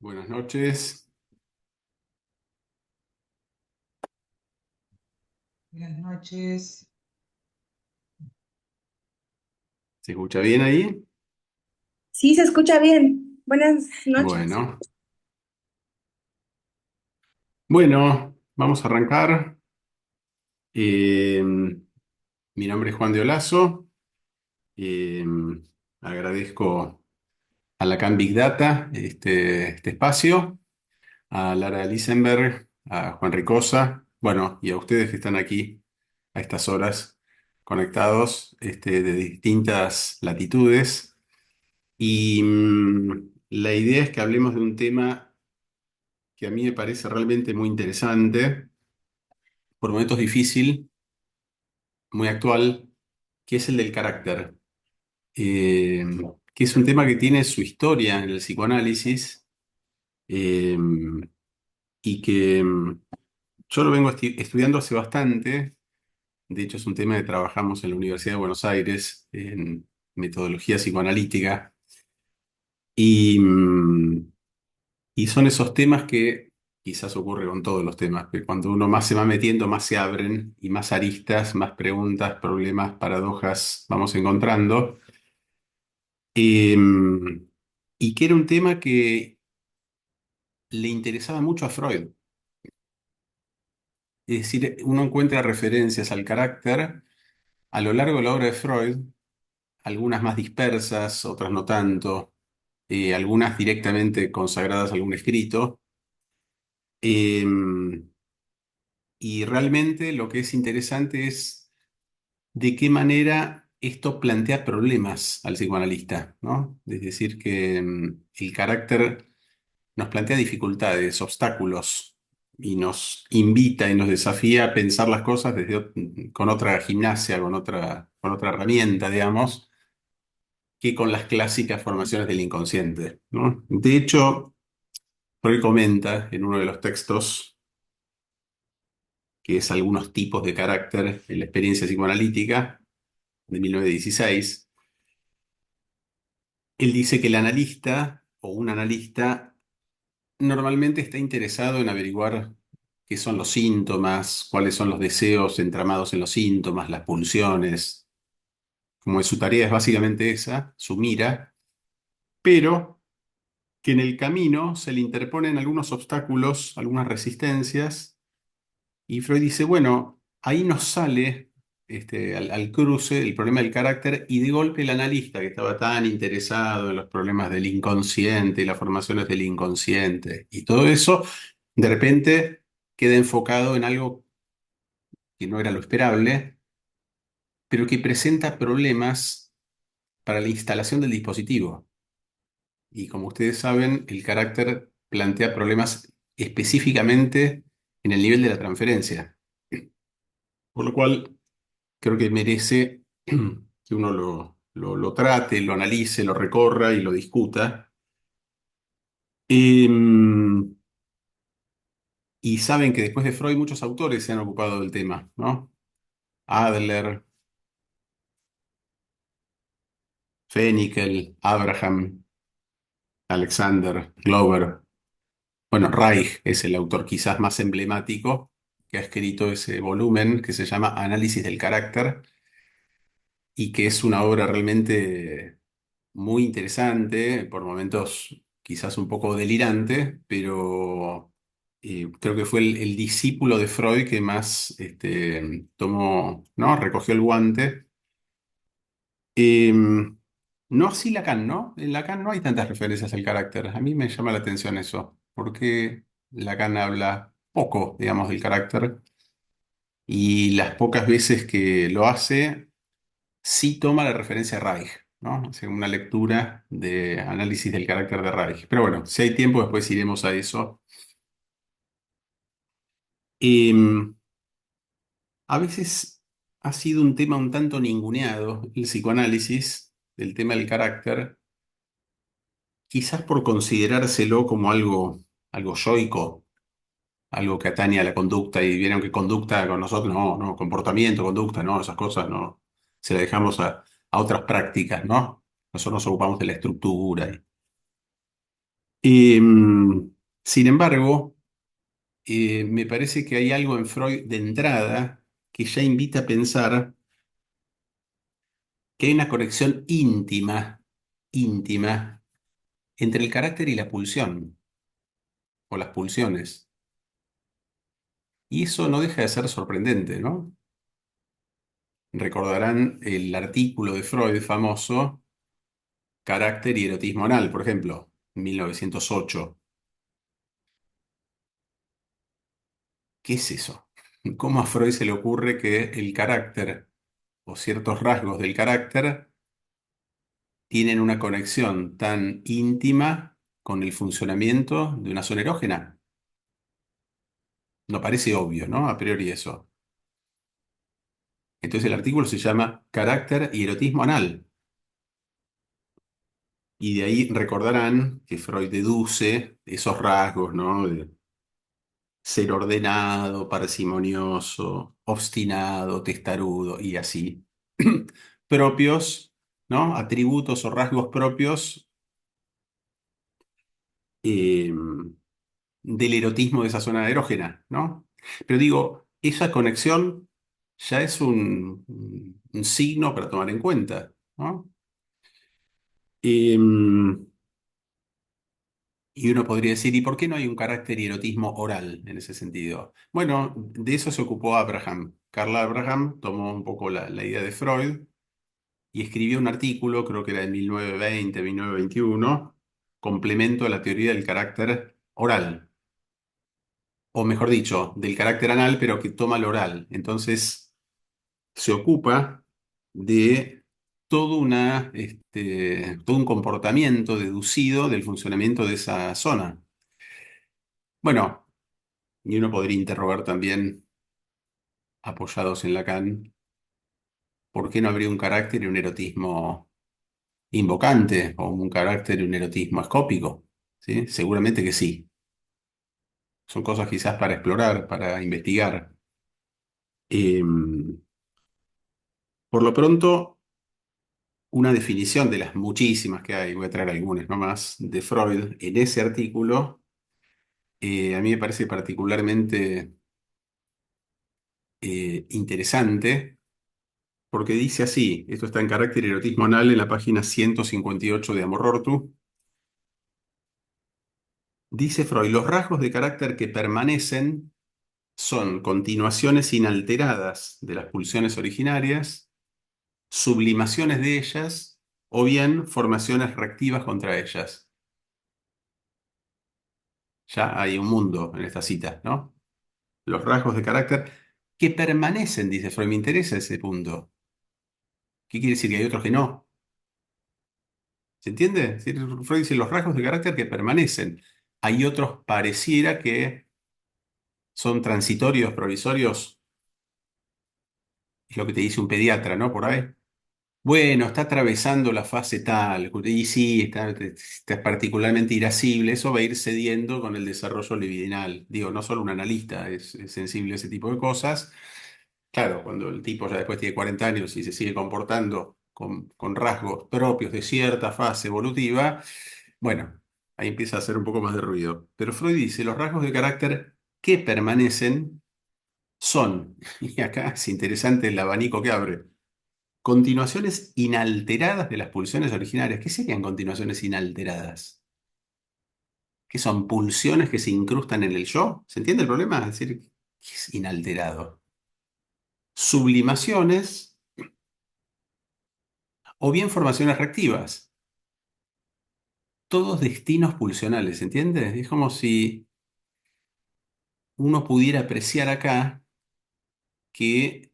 Buenas noches. Buenas noches. ¿Se escucha bien ahí? Sí, se escucha bien. Buenas noches. Bueno, bueno, vamos a arrancar. Eh, Mi nombre es Juan de Olazo. Eh, Agradezco a Lacan Big Data este espacio, a Lara Lisenberg, a Juan Ricosa, bueno, y a ustedes que están aquí a estas horas conectados de distintas latitudes. Y la idea es que hablemos de un tema que a mí me parece realmente muy interesante, por momentos difícil, muy actual, que es el del carácter. Eh, que es un tema que tiene su historia en el psicoanálisis, eh, y que yo lo vengo estudiando hace bastante. De hecho, es un tema que trabajamos en la Universidad de Buenos Aires en metodología psicoanalítica. Y, y son esos temas que quizás ocurre con todos los temas, que cuando uno más se va metiendo, más se abren y más aristas, más preguntas, problemas, paradojas vamos encontrando. Eh, y que era un tema que le interesaba mucho a Freud. Es decir, uno encuentra referencias al carácter a lo largo de la obra de Freud, algunas más dispersas, otras no tanto, algunas directamente consagradas a algún escrito. Eh, y realmente lo que es interesante es de qué manera esto plantea problemas al psicoanalista, ¿no? Es decir, que el carácter nos plantea dificultades, obstáculos, y nos invita y nos desafía a pensar las cosas con otra gimnasia, con otra herramienta, digamos, que con las clásicas formaciones del inconsciente, ¿no? De hecho, Freud comenta en uno de los textos, que es algunos tipos de carácter en la experiencia psicoanalítica, de 1916. Él dice que el analista o un analista normalmente está interesado en averiguar qué son los síntomas, cuáles son los deseos entramados en los síntomas, las pulsiones. Como su tarea es básicamente esa, su mira, pero que en el camino se le interponen algunos obstáculos, algunas resistencias, y Freud dice, bueno, ahí nos sale al cruce el problema del carácter, y de golpe el analista que estaba tan interesado en los problemas del inconsciente y las formaciones del inconsciente y todo eso, de repente queda enfocado en algo que no era lo esperable, pero que presenta problemas para la instalación del dispositivo. Y como ustedes saben, el carácter plantea problemas específicamente en el nivel de la transferencia, por lo cual creo que merece que uno lo trate, lo analice, lo recorra y lo discuta. Em, y saben que después de Freud muchos autores se han ocupado del tema, ¿no? Adler, Fenikel, Abraham, Alexander, Glover. Bueno, Reich es el autor quizás más emblemático que ha escrito ese volumen que se llama Análisis del carácter, y que es una obra realmente muy interesante, por momentos quizás un poco delirante, pero creo que fue el discípulo de Freud que más tomó, ¿no? Recogió el guante. Eh, no así Lacan, ¿no? En Lacan no hay tantas referencias al carácter. A mí me llama la atención eso, porque Lacan habla poco, digamos, del carácter, y las pocas veces que lo hace sí toma la referencia a Reich, ¿no? Hace una lectura de análisis del carácter de Reich. Pero bueno, si hay tiempo, después iremos a eso. Em, a veces ha sido un tema un tanto ninguneado, el psicoanálisis, el tema del carácter, quizás por considerárselo como algo yoico, algo que atañe a la conducta, y vieron que conducta con nosotros, no, no, comportamiento, conducta, no, esas cosas no, se las dejamos a otras prácticas, ¿no? Nosotros nos ocupamos de la estructura. Sin embargo, me parece que hay algo en Freud de entrada que ya invita a pensar que hay una conexión íntima, entre el carácter y la pulsión, o las pulsiones. Y eso no deja de ser sorprendente, ¿no? Recordarán el artículo de Freud famoso, Carácter y erotismo anal, por ejemplo, 1908. ¿Qué es eso? ¿Cómo a Freud se le ocurre que el carácter o ciertos rasgos del carácter tienen una conexión tan íntima con el funcionamiento de una zona erógena? No parece obvio, ¿no? A priori eso. Entonces el artículo se llama Carácter y erotismo anal. Y de ahí recordarán que Freud deduce esos rasgos, ¿no? De ser ordenado, parsimonioso, obstinado, testarudo y así. Propios, ¿no? Atributos o rasgos propios eh, del erotismo de esa zona erógena, ¿no? Pero digo, esa conexión ya es un signo para tomar en cuenta, ¿no? Em, Y uno podría decir, ¿y por qué no hay un carácter y erotismo oral en ese sentido? Bueno, de eso se ocupó Abraham. Carl Abraham tomó un poco la idea de Freud y escribió un artículo, creo que era de 1920, 1921, complemento a la teoría del carácter oral, o mejor dicho, del carácter anal, pero que toma el oral. Entonces, se ocupa de todo un comportamiento deducido del funcionamiento de esa zona. Bueno, y uno podría interrogar también, apoyados en Lacan, ¿por qué no habría un carácter y un erotismo invocante o un carácter y un erotismo escópico? ¿Sí? Seguramente que sí. Son cosas quizás para explorar, para investigar. Eh, por lo pronto, una definición de las muchísimas que hay, voy a traer algunas nomás, de Freud en ese artículo, a mí me parece particularmente interesante. Porque dice así, esto está en Carácter y erotismo anal en la página 158 de Amor Rortu. Dice Freud, los rasgos de carácter que permanecen son continuaciones inalteradas de las pulsiones originarias, sublimaciones de ellas o bien formaciones reactivas contra ellas. Ya hay un mundo en esta cita, ¿no? Los rasgos de carácter que permanecen, dice Freud, me interesa ese punto. ¿Qué quiere decir? Que hay otros que no. ¿Se entiende? Es decir, Freud dice los rasgos de carácter que permanecen. Hay otros pareciera que son transitorios, provisorios, es lo que te dice un pediatra, ¿no? Por ahí. Bueno, está atravesando la fase tal, y sí, está particularmente irascible, eso va a ir cediendo con el desarrollo libidinal. Digo, no solo un analista es sensible a ese tipo de cosas. Claro, cuando el tipo ya después tiene 40 años y se sigue comportando con rasgos propios de cierta fase evolutiva, bueno, ahí empieza a hacer un poco más de ruido. Pero Freud dice, los rasgos de carácter que permanecen son, y acá es interesante el abanico que abre, continuaciones inalteradas de las pulsiones originarias. ¿Qué serían continuaciones inalteradas? ¿Qué son pulsiones que se incrustan en el yo? ¿Se entiende el problema? Es decir, ¿qué es inalterado? Sublimaciones o bien formaciones reactivas. Todos destinos pulsionales, ¿entiendes? Es como si uno pudiera apreciar acá que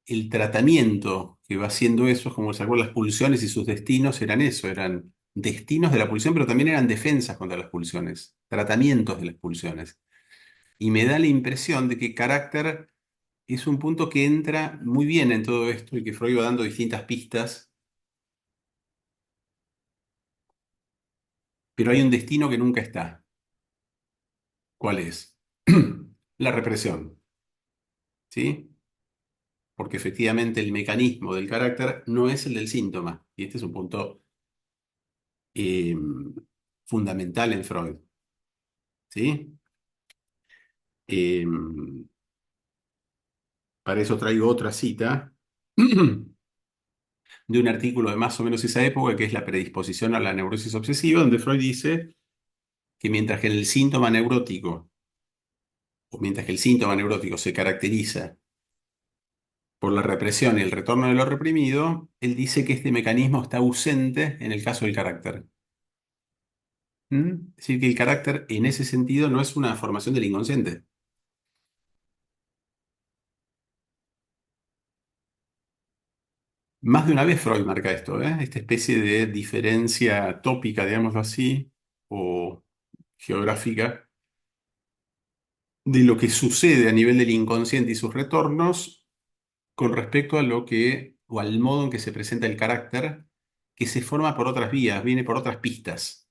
el tratamiento que va haciendo eso, es como sacó las pulsiones y sus destinos eran eso, eran destinos de la pulsión, pero también eran defensas contra las pulsiones, tratamientos de las pulsiones. Y me da la impresión de que carácter es un punto que entra muy bien en todo esto y que Freud va dando distintas pistas, pero hay un destino que nunca está. ¿Cuál es? La represión, ¿sí? Porque efectivamente el mecanismo del carácter no es el del síntoma. Y este es un punto eh, fundamental en Freud, ¿sí? Eh, para eso traigo otra cita de un artículo de más o menos esa época, que es la predisposición a la neurosis obsesiva, donde Freud dice que mientras que el síntoma neurótico, o mientras que el síntoma neurótico se caracteriza por la represión y el retorno de lo reprimido, él dice que este mecanismo está ausente en el caso del carácter. Es decir, que el carácter en ese sentido no es una formación del inconsciente. Más de una vez Freud marca esto, ¿eh? Esta especie de diferencia tópica, digámoslo así, o geográfica, de lo que sucede a nivel del inconsciente y sus retornos con respecto a lo que, o al modo en que se presenta el carácter, que se forma por otras vías, viene por otras pistas.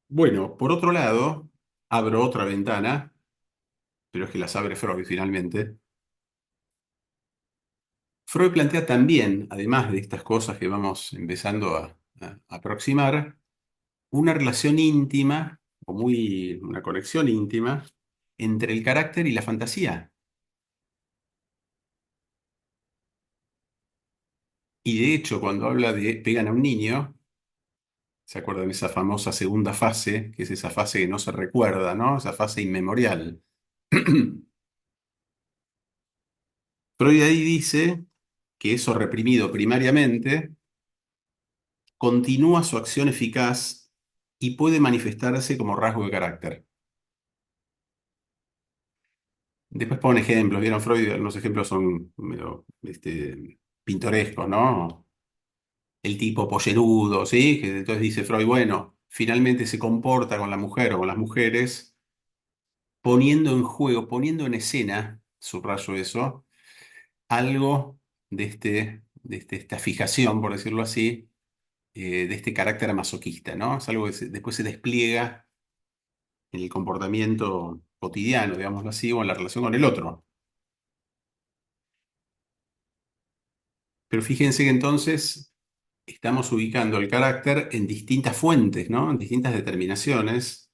Bueno, por otro lado, abro otra ventana, pero es que las abre Freud finalmente. Freud plantea también, además de estas cosas que vamos empezando a aproximar, una relación íntima, una conexión íntima, entre el carácter y la fantasía. Y de hecho, cuando habla de pegan a un niño, ¿se acuerdan de esa famosa segunda fase, que es esa fase que no se recuerda, ¿no? Esa fase inmemorial. Freud ahí dice que eso reprimido primariamente continúa su acción eficaz y puede manifestarse como rasgo de carácter. Después pone ejemplos, ¿vieron Freud? Algunos ejemplos son medio, pintorescos, ¿no? El tipo pollerudo, ¿sí? Que entonces dice Freud, bueno, finalmente se comporta con la mujer o con las mujeres poniendo en juego, poniendo en escena, subrayo eso, algo esta fijación, por decirlo así, de este carácter masoquista, ¿no? Es algo que después se despliega en el comportamiento cotidiano, digámoslo así, o en la relación con el otro. Pero fíjense que entonces estamos ubicando el carácter en distintas fuentes, ¿no? En distintas determinaciones,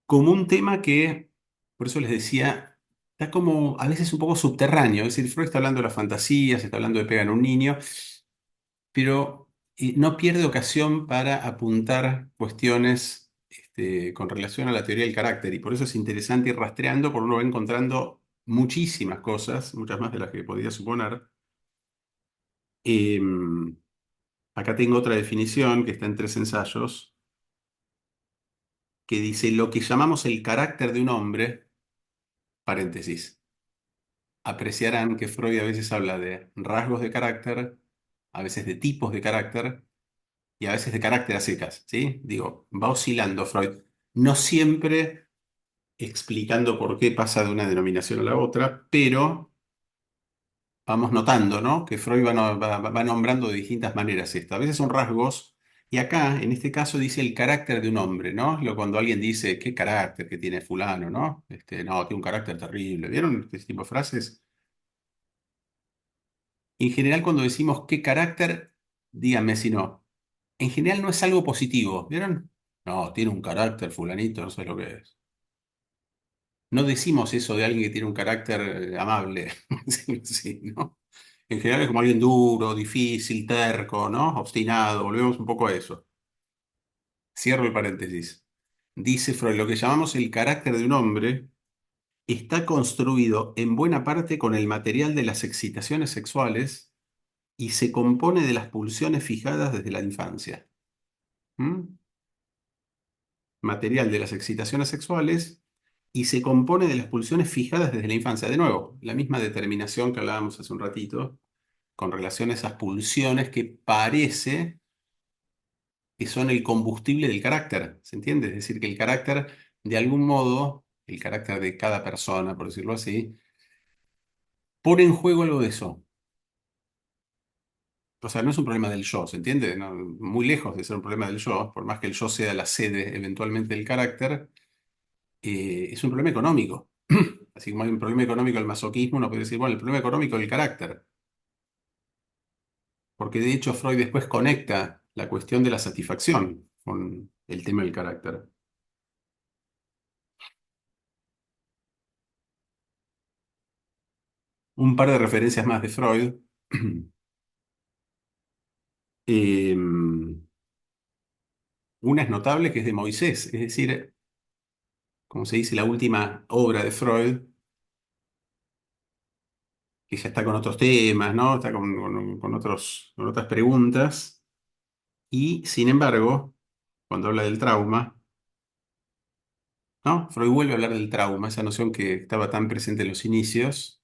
como un tema que, por eso les decía, está como a veces un poco subterráneo. Es decir, Freud está hablando de las fantasías, está hablando de pegar a un niño, pero no pierde ocasión para apuntar cuestiones con relación a la teoría del carácter. Y por eso es interesante ir rastreando, porque uno va encontrando muchísimas cosas, muchas más de las que podía suponer. Em, Acá tengo otra definición que está en tres ensayos, que dice lo que llamamos el carácter de un hombre, paréntesis. Apreciarán que Freud a veces habla de rasgos de carácter, a veces de tipos de carácter y a veces de carácter a secas, ¿sí? Digo, va oscilando Freud, no siempre explicando por qué pasa de una denominación a la otra, pero vamos notando, ¿no? Que Freud va nombrando de distintas maneras esto. A veces son rasgos, y acá, en este caso, dice el carácter de un hombre, ¿no? Cuando alguien dice, ¿qué carácter que tiene fulano, ¿no? No, tiene un carácter terrible. ¿Vieron este tipo de frases? En general, cuando decimos qué carácter, díganme si no. En general no es algo positivo, ¿vieron? No, tiene un carácter fulanito, no sé lo que es. No decimos eso de alguien que tiene un carácter amable. Sí, sí, ¿no? En general es como alguien duro, difícil, terco, ¿no? Obstinado. Volvemos un poco a eso. Cierro el paréntesis. Dice Freud, lo que llamamos el carácter de un hombre está construido en buena parte con el material de las excitaciones sexuales y se compone de las pulsiones fijadas desde la infancia. ¿Mm? Material de las excitaciones sexuales y se compone de las pulsiones fijadas desde la infancia. De nuevo, la misma determinación que hablábamos hace un ratito con relación a esas pulsiones que parece que son el combustible del carácter, ¿se entiende? Es decir, que el carácter, de algún modo, el carácter de cada persona, por decirlo así, pone en juego algo de eso. O sea, no es un problema del yo, ¿se entiende? Muy lejos de ser un problema del yo, por más que el yo sea la sede eventualmente del carácter, es un problema económico. Así como hay un problema económico del masoquismo, uno puede decir, bueno, el problema económico del carácter. porque de hecho Freud después conecta la cuestión de la satisfacción con el tema del carácter. Un par de referencias más de Freud. Eh, una es notable, que es de Moisés, es decir, como se dice, la última obra de Freud, que ya está con otros temas, ¿no? Está con otras preguntas. Y, sin embargo, cuando habla del trauma, ¿no? Freud vuelve a hablar del trauma, esa noción que estaba tan presente en los inicios.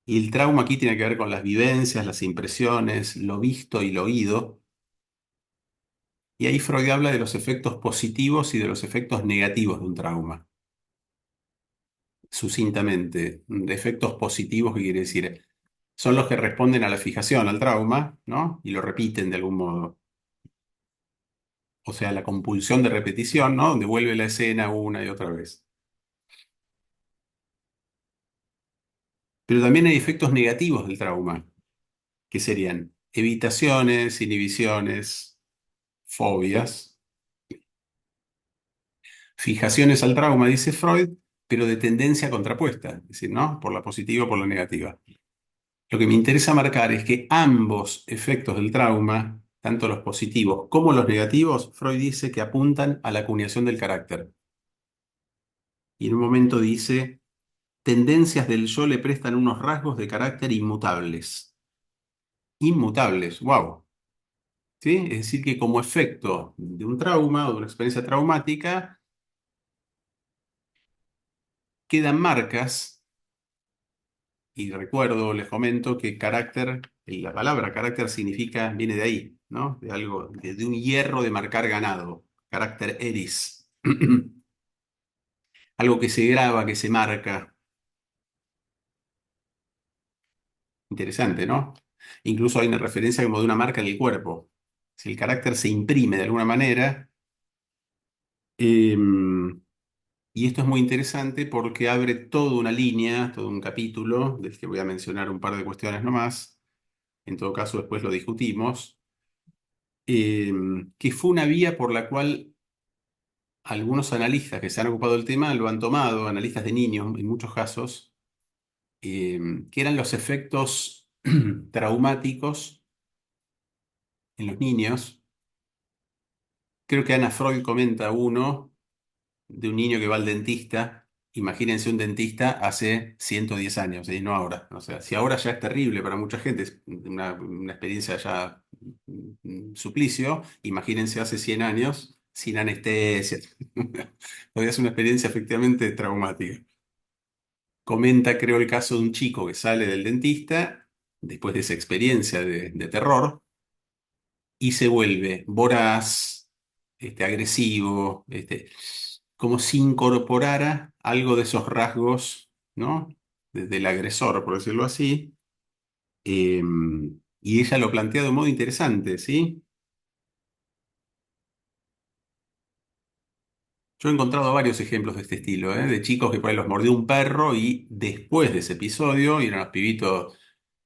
Y el trauma aquí tiene que ver con las vivencias, las impresiones, lo visto y lo oído. Y ahí Freud habla de los efectos positivos y de los efectos negativos de un trauma. Sucintamente, de efectos positivos, ¿qué quiere decir? Son los que responden a la fijación, al trauma, ¿no? Y lo repiten de algún modo. O sea, la compulsión de repetición, ¿no? Donde vuelve la escena una y otra vez. Pero también hay efectos negativos del trauma, que serían evitaciones, inhibiciones, fobias, fijaciones al trauma, dice Freud, pero de tendencia contrapuesta, es decir, ¿no? Por la positiva o por la negativa. Lo que me interesa marcar es que ambos efectos del trauma, tanto los positivos como los negativos, Freud dice que apuntan a la acuñación del carácter. Y en un momento dice, tendencias del yo le prestan unos rasgos de carácter inmutables. Inmutables, wow. ¿Sí? Es decir, que como efecto de un trauma o de una experiencia traumática, quedan marcas. Y recuerdo, les comento que carácter, la palabra carácter significa, viene de ahí, ¿no? De algo, de un hierro de marcar ganado, carácter eris. Algo que se graba, que se marca. Interesante, ¿no? Incluso hay una referencia como de una marca en el cuerpo. Si el carácter se imprime de alguna manera, y esto es muy interesante porque abre toda una línea, todo un capítulo, del que voy a mencionar un par de cuestiones nomás. En todo caso, después lo discutimos eh, que fue una vía por la cual algunos analistas que se han ocupado del tema lo han tomado, analistas de niños en muchos casos, que eran los efectos traumáticos en los niños. Creo que Ana Freud comenta uno de un niño que va al dentista. Imagínense un dentista hace 110 años, y no ahora. O sea, si ahora ya es terrible para mucha gente, es una experiencia ya suplicio, imagínense hace 100 años sin anestesia. Podría ser una experiencia efectivamente traumática. Comenta, creo, el caso de un chico que sale del dentista después de esa experiencia de terror y se vuelve voraz, agresivo, como si incorporara algo de esos rasgos, ¿no? Del agresor, por decirlo así. Eh, y ella lo plantea de un modo interesante, ¿sí? Yo he encontrado varios ejemplos de este estilo, ¿eh? De chicos que por ahí los mordió un perro y después de ese episodio, y eran los pibitos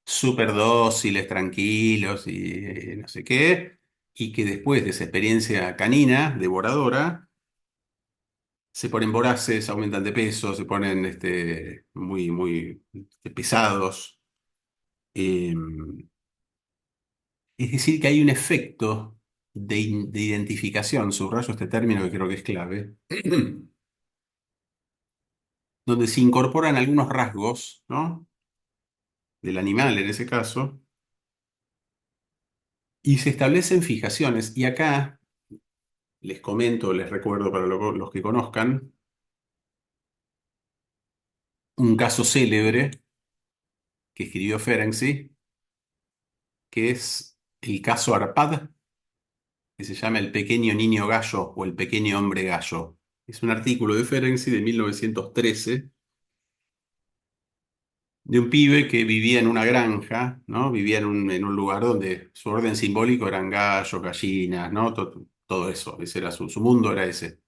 súper dóciles, tranquilos y no sé qué, y que después de esa experiencia canina, devoradora, se ponen voraces, aumentan de peso, se ponen muy, muy pesados. Eh, es decir, que hay un efecto de identificación, subrayo este término que creo que es clave, donde se incorporan algunos rasgos, ¿no? Del animal en ese caso, y se establecen fijaciones. Y acá les comento, les recuerdo para los que conozcan, un caso célebre que escribió Ferenczi, que es el caso Arpad, que se llama El pequeño niño gallo o El pequeño hombre gallo. Es un artículo de Ferenczi de 1913 de un pibe que vivía en una granja, ¿no? Vivía en un lugar donde su orden simbólico eran gallos, gallinas, ¿no? Todo eso, ese era su mundo, era ese.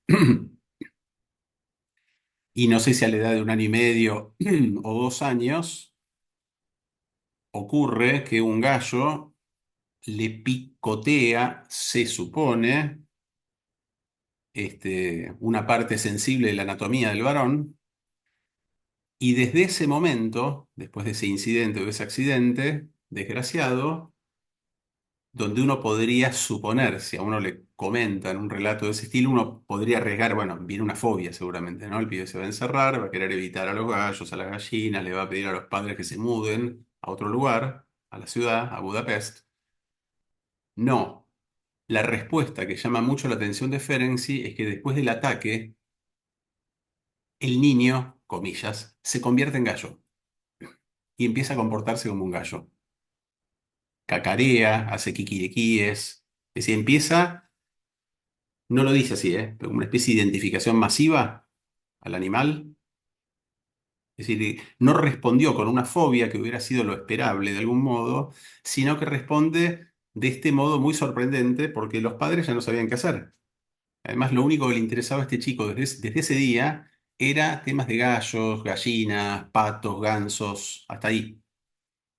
Y no sé si a la edad de 1 año y medio o 2 años, ocurre que un gallo le picotea, se supone, una parte sensible de la anatomía del varón, y desde ese momento, después de ese incidente o de ese accidente desgraciado, donde uno podría suponer, si a uno le comentan un relato de ese estilo, uno podría arriesgar, bueno, viene una fobia seguramente, ¿no? El pibe se va a encerrar, va a querer evitar a los gallos, a las gallinas, le va a pedir a los padres que se muden a otro lugar, a la ciudad, a Budapest. No. La respuesta que llama mucho la atención de Ferenczi es que después del ataque, el niño, comillas, se convierte en gallo y empieza a comportarse como un gallo. Cacarea, hace kikiriquíes, es decir, empieza, no lo dice así, pero una especie de identificación masiva al animal. Es decir, no respondió con una fobia que hubiera sido lo esperable de algún modo, sino que responde de este modo muy sorprendente porque los padres ya no sabían qué hacer. Además, lo único que le interesaba a este chico desde ese día era temas de gallos, gallinas, patos, gansos, hasta ahí.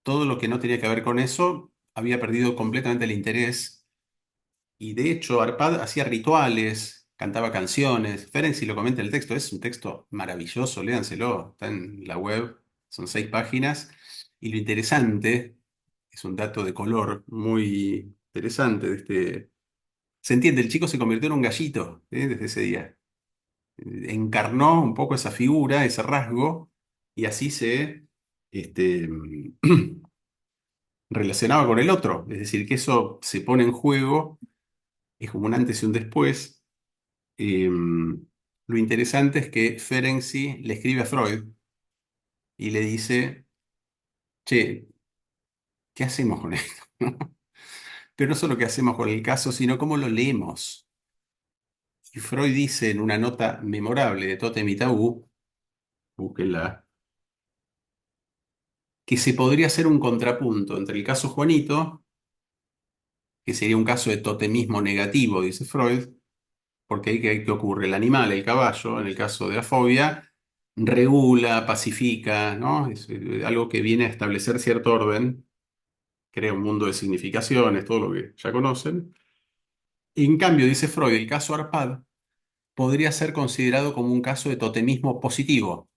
Todo lo que no tenía que ver con eso había perdido completamente el interés. Y de hecho, Arpad hacía rituales, cantaba canciones. Ferenczi lo comenta en el texto, es un texto maravilloso, léanselo, está en la web, son 6 páginas. Y lo interesante, es un dato de color muy interesante de este. Se entiende, el chico se convirtió en un gallito, desde ese día. Encarnó un poco esa figura, ese rasgo, y así se este, relacionaba con el otro. Es decir, que eso se pone en juego, es como un antes y un después. Eh, lo interesante es que Ferenczi le escribe a Freud y le dice, che, ¿qué hacemos con esto? Pero no solo qué hacemos con el caso, sino cómo lo leemos. Y Freud dice en una nota memorable de Totem y Tabú, búsquenla, que se podría hacer un contrapunto entre el caso Juanito, que sería un caso de totemismo negativo, dice Freud, porque ahí que ocurre, el animal, el caballo, en el caso de la fobia, regula, pacifica, ¿no? Es algo que viene a establecer cierto orden, crea un mundo de significaciones, todo lo que ya conocen. Y en cambio, dice Freud, el caso Arpad podría ser considerado como un caso de totemismo positivo.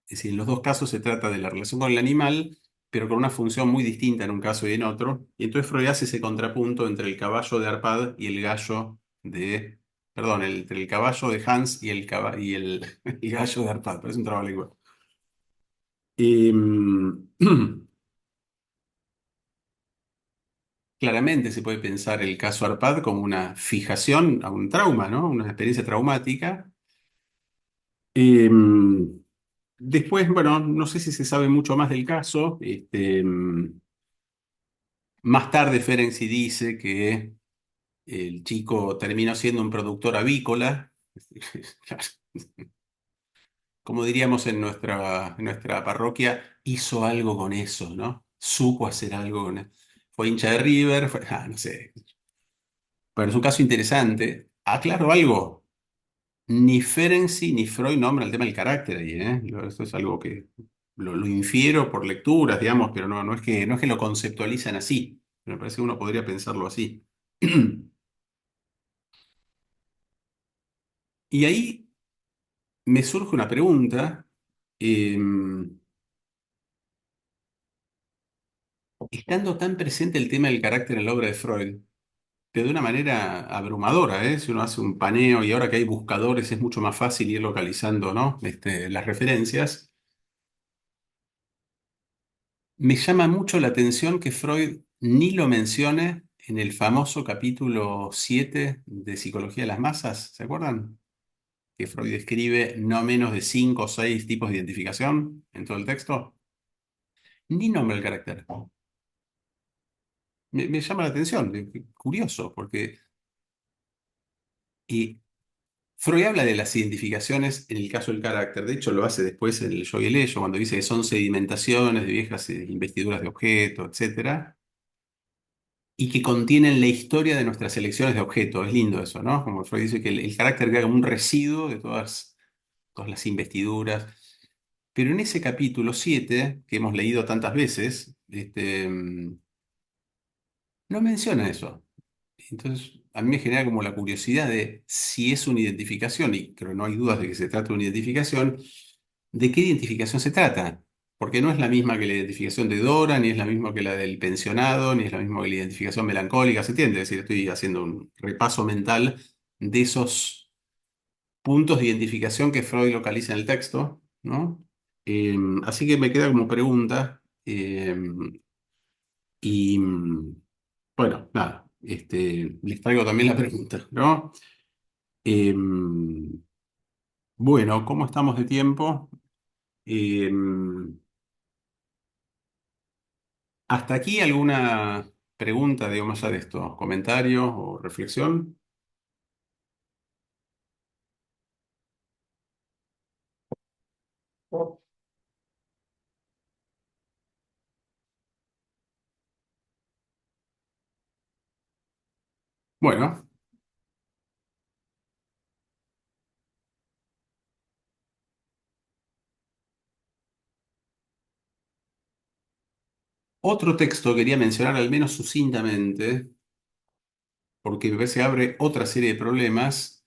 Es decir, en los dos casos se trata de la relación con el animal, pero con una función muy distinta en un caso y en otro. Y entonces Freud hace ese contrapunto entre el caballo de Arpad y el gallo de. Perdón, entre el caballo de Hans y el el gallo de Arpad. Parece un trabalengua. Y, claramente se puede pensar el caso Arpad como una fijación a un trauma, ¿no? Una experiencia traumática. Y, después, bueno, no sé si se sabe mucho más del caso. Más tarde Ferenczi dice que el chico terminó siendo un productor avícola. Claro. Como diríamos en nuestra parroquia, hizo algo con eso, ¿no? Supo hacer algo con eso. Fue hincha de River, no sé. Pero es un caso interesante. Aclaro algo, ni Ferenczi ni Freud nombran el tema del carácter ahí, ¿eh? Esto es algo que lo infiero por lecturas, digamos, pero no es que lo conceptualizan así. Me parece que uno podría pensarlo así. Y ahí me surge una pregunta. eh, Estando tan presente el tema del carácter en la obra de Freud, pero de una manera abrumadora, si uno hace un paneo y ahora que hay buscadores es mucho más fácil ir localizando, ¿no? Las referencias, me llama mucho la atención que Freud ni lo mencione en el famoso capítulo 7 de Psicología de las Masas, ¿se acuerdan? Que Freud describe no menos de 5 o 6 tipos de identificación en todo el texto. Ni nombra el carácter. Me llama la atención, curioso, porque Freud habla de las identificaciones en el caso del carácter. De hecho, lo hace después en el Yo y el Ello, cuando dice que son sedimentaciones de viejas investiduras de objeto, etcétera, y que contienen la historia de nuestras selecciones de objeto. Es lindo eso, ¿no? Como Freud dice que el carácter queda como un residuo de todas las investiduras. Pero en ese capítulo 7 que hemos leído tantas veces, no menciona eso. Entonces, a mí me genera como la curiosidad de si es una identificación, y creo que no hay dudas de que se trata de una identificación, ¿de qué identificación se trata? Porque no es la misma que la identificación de Dora, ni es la misma que la del pensionado, ni es la misma que la identificación melancólica, ¿se entiende? Es decir, estoy haciendo un repaso mental de esos puntos de identificación que Freud localiza en el texto, ¿no? Así que me queda como pregunta, y bueno, nada, les traigo también la pregunta, ¿no? Em, bueno, ¿cómo estamos de tiempo? Em, ¿Hasta aquí alguna pregunta, digo, más allá de esto? ¿Comentario o reflexión? Bueno, otro texto quería mencionar al menos sucintamente, porque me parece que abre otra serie de problemas,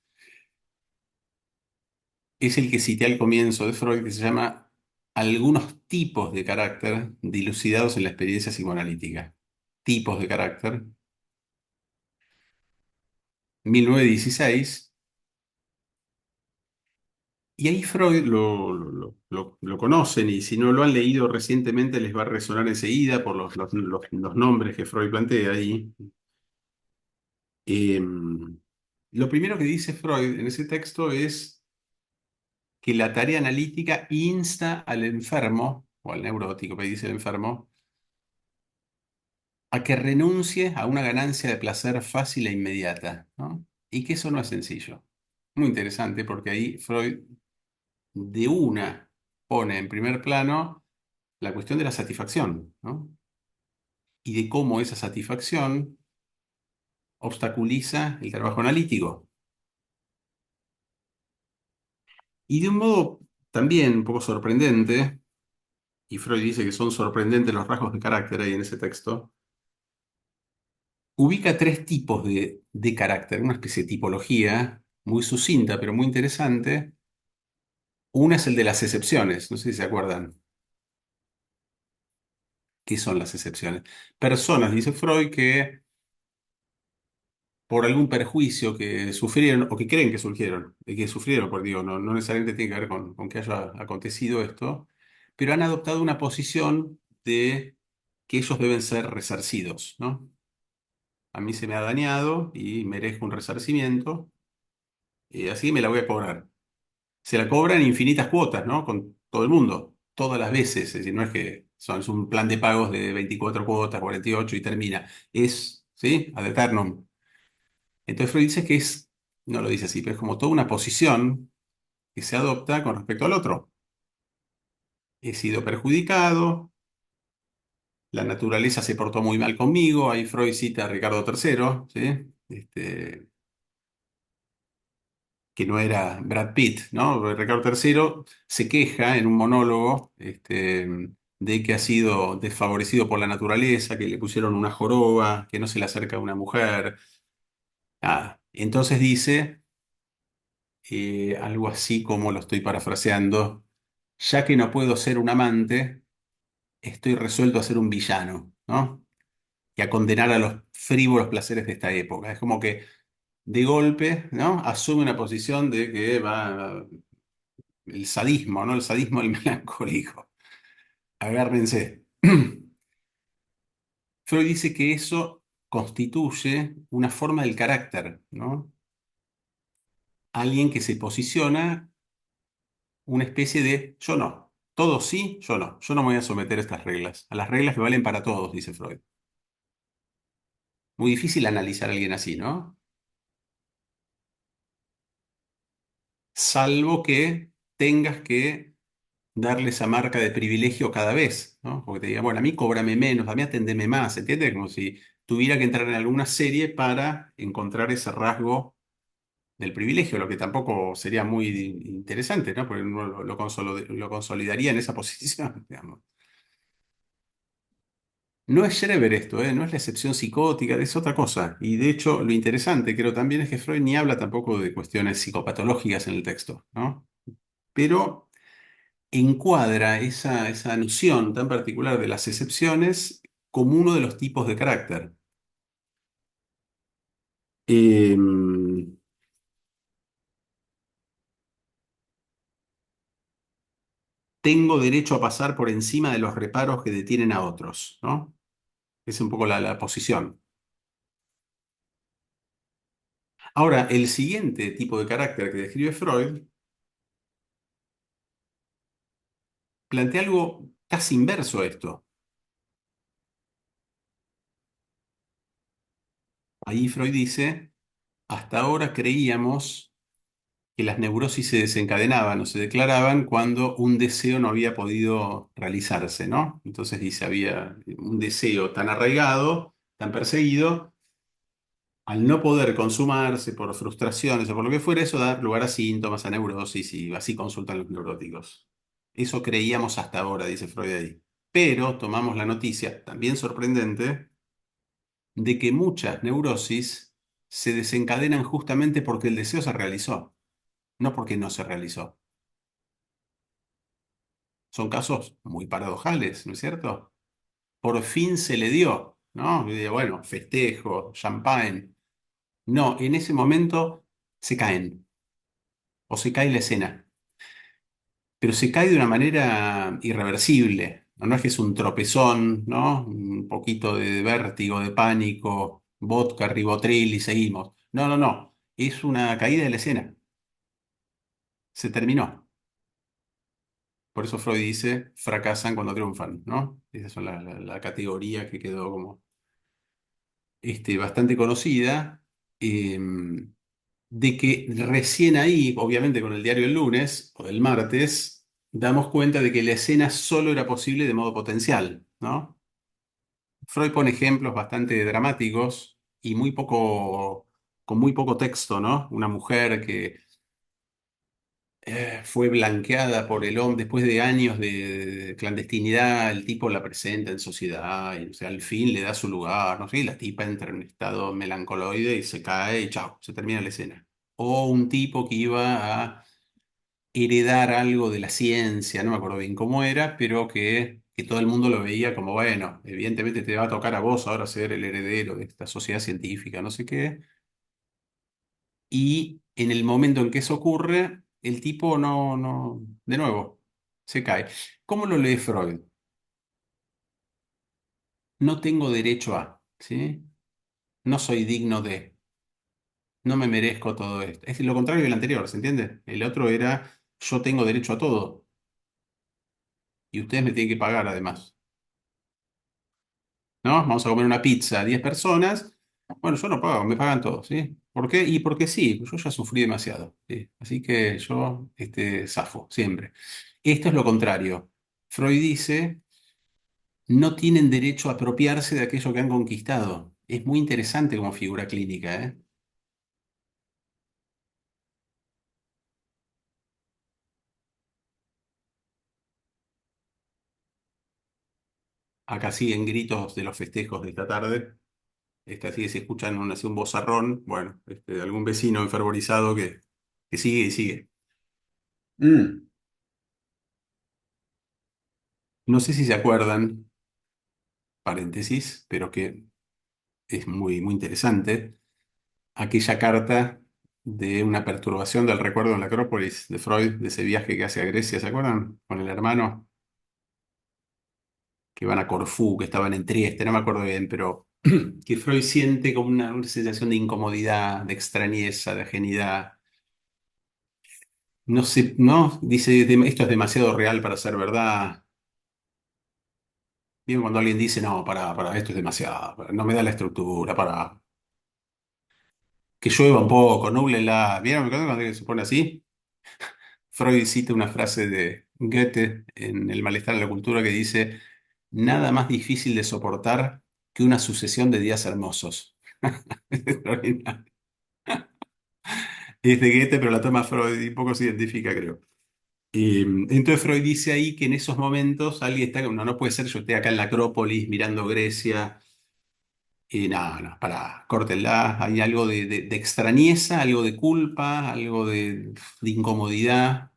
es el que cité al comienzo de Freud, que se llama Algunos tipos de carácter dilucidados en la experiencia psicoanalítica. Tipos de carácter, 1916. Y ahí Freud lo conocen, y si no lo han leído recientemente les va a resonar enseguida por los nombres que Freud plantea ahí. Eh, lo primero que dice Freud en ese texto es que la tarea analítica insta al enfermo, o al neurótico, que dice el enfermo, a que renuncie a una ganancia de placer fácil e inmediata, ¿no? Y que eso no es sencillo. Muy interesante porque ahí Freud de una pone en primer plano la cuestión de la satisfacción, ¿no? Y de cómo esa satisfacción obstaculiza el trabajo analítico. Y de un modo también un poco sorprendente, y Freud dice que son sorprendentes los rasgos de carácter ahí en ese texto, ubica tres tipos de carácter, una especie de tipología muy sucinta pero muy interesante. Una es el de las excepciones, no sé si se acuerdan. ¿Qué son las excepciones? Personas, dice Freud, que por algún perjuicio que sufrieron o que creen que surgieron, que sufrieron, por digo, no necesariamente tiene que ver con que haya acontecido esto, pero han adoptado una posición de que ellos deben ser resarcidos, ¿no? A mí se me ha dañado y merezco un resarcimiento, así que me la voy a cobrar. Se la cobran en infinitas cuotas, ¿no? Con todo el mundo, todas las veces, es decir, no es que es un plan de pagos de 24 cuotas, 48 y termina, es, ¿sí? Ad eternum. Entonces Freud dice que es, no lo dice así, pero es como toda una posición que se adopta con respecto al otro. He sido perjudicado, la naturaleza se portó muy mal conmigo, ahí Freud cita a Ricardo III, ¿sí? Que no era Brad Pitt, ¿no? Porque Ricardo III se queja en un monólogo, de que ha sido desfavorecido por la naturaleza, que le pusieron una joroba, que no se le acerca a una mujer. Entonces dice algo así como lo estoy parafraseando: ya que no puedo ser un amante, estoy resuelto a ser un villano, ¿no? Y a condenar a los frívolos placeres de esta época. Es como que de golpe, ¿no? Asume una posición de que va el sadismo, ¿no? El sadismo del melancólico. Agárrense. Freud dice que eso constituye una forma del carácter, ¿no? Alguien que se posiciona una especie de yo no. Todo sí, yo no. Yo no me voy a someter a estas reglas. A las reglas que valen para todos, dice Freud. Muy difícil analizar a alguien así, ¿no? Salvo que tengas que darle esa marca de privilegio cada vez, ¿no? Porque te diga, bueno, a mí cóbrame menos, a mí atendeme más, ¿entiendes? Como si tuviera que entrar en alguna serie para encontrar ese rasgo del privilegio, lo que tampoco sería muy interesante, ¿no? Porque uno lo consolidaría en esa posición, digamos. No es Schreber esto, ¿eh? No es la excepción psicótica, es otra cosa. Y de hecho, lo interesante, creo también, es que Freud ni habla tampoco de cuestiones psicopatológicas en el texto, ¿no? Pero encuadra esa noción tan particular de las excepciones como uno de los tipos de carácter. Eh, Tengo derecho a pasar por encima de los reparos que detienen a otros, ¿no? Es un poco la posición. Ahora, el siguiente tipo de carácter que describe Freud plantea algo casi inverso a esto. Ahí Freud dice, hasta ahora creíamos que las neurosis se desencadenaban o se declaraban cuando un deseo no había podido realizarse, ¿no? Entonces dice, había un deseo tan arraigado, tan perseguido, al no poder consumarse por frustraciones o por lo que fuera, eso da lugar a síntomas, a neurosis y así consultan los neuróticos. Eso creíamos hasta ahora, dice Freud ahí. Pero tomamos la noticia, también sorprendente, de que muchas neurosis se desencadenan justamente porque el deseo se realizó, no porque no se realizó. Son casos muy paradojales, ¿no es cierto? Por fin se le dio, ¿no? Y bueno, festejo, champagne. No, en ese momento se caen o se cae la escena, pero se cae de una manera irreversible. No es que es un tropezón, ¿no? Un poquito de vértigo, de pánico, vodka, ribotril y seguimos. No, no, no. Es una caída de la escena. Se terminó. Por eso Freud dice, fracasan cuando triunfan, ¿no? Esa es la categoría que quedó como bastante conocida, eh, de que recién ahí, obviamente con el diario del lunes o del martes, damos cuenta de que la escena solo era posible de modo potencial, ¿no? Freud pone ejemplos bastante dramáticos y con muy poco texto, ¿no? Una mujer que fue blanqueada por el hombre después de años de clandestinidad, el tipo la presenta en sociedad, y, o sea, al fin le da su lugar, no sé, y la tipa entra en un estado melancoloide y se cae y chao, se termina la escena. O un tipo que iba a heredar algo de la ciencia, no me acuerdo bien cómo era, pero que todo el mundo lo veía como, bueno, evidentemente te va a tocar a vos ahora ser el heredero de esta sociedad científica, no sé qué. Y en el momento en que eso ocurre, el tipo de nuevo, se cae. ¿Cómo lo lee Freud? No tengo derecho a, ¿sí? No soy digno de, no me merezco todo esto. Es lo contrario del anterior, ¿se entiende? El otro era, yo tengo derecho a todo y ustedes me tienen que pagar además, ¿no? Vamos a comer una pizza, 10 personas. Bueno, yo no pago, me pagan todos, ¿sí? ¿Por qué? Y porque sí, yo ya sufrí demasiado, ¿sí? Así que yo, zafo, siempre. Esto es lo contrario. Freud dice, no tienen derecho a apropiarse de aquello que han conquistado. Es muy interesante como figura clínica, ¿eh? Acá siguen gritos de los festejos de esta tarde. Así que si escuchan así un vozarrón, bueno, algún vecino enfervorizado que sigue y sigue. Mm. No sé si se acuerdan, paréntesis, pero que es muy, muy interesante, aquella carta de una perturbación del recuerdo en la Acrópolis de Freud, de ese viaje que hace a Grecia, ¿se acuerdan? Con el hermano, que van a Corfú, que estaban en Trieste, no me acuerdo bien, pero que Freud siente como una sensación de incomodidad, de extrañeza, de ajenidad. No sé, no, dice, esto es demasiado real para ser verdad. Bien, cuando alguien dice, no, para, esto es demasiado, no me da la estructura, para que llueva un poco, núblela. ¿Vieron cuando se pone así? Freud cita una frase de Goethe en El malestar en la cultura que dice, nada más difícil de soportar que una sucesión de días hermosos. Extraordinario. Es de Goethe, pero la toma Freud y poco se identifica, creo. Entonces Freud dice ahí que en esos momentos alguien está, no puede ser, yo estoy acá en la Acrópolis mirando Grecia, y no, no, para, córtenla, hay algo de extrañeza, algo de culpa, algo de incomodidad.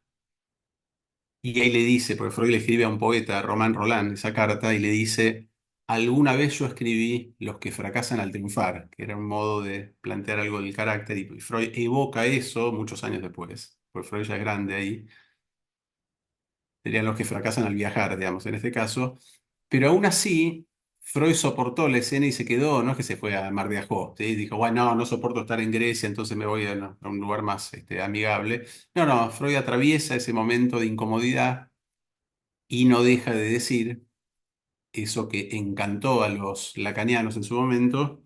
Y ahí le dice, porque Freud le escribe a un poeta, Román Roland, esa carta, y le dice, alguna vez yo escribí Los que fracasan al triunfar, que era un modo de plantear algo del carácter, y Freud evoca eso muchos años después, porque Freud ya es grande ahí, serían los que fracasan al viajar, digamos, en este caso, pero aún así, Freud soportó la escena y se quedó, no es que se fue a Mar de Ajó, ¿sí? Dijo, bueno, no, no soporto estar en Grecia, entonces me voy a un lugar más amigable. No, no, Freud atraviesa ese momento de incomodidad y no deja de decir eso que encantó a los lacanianos en su momento.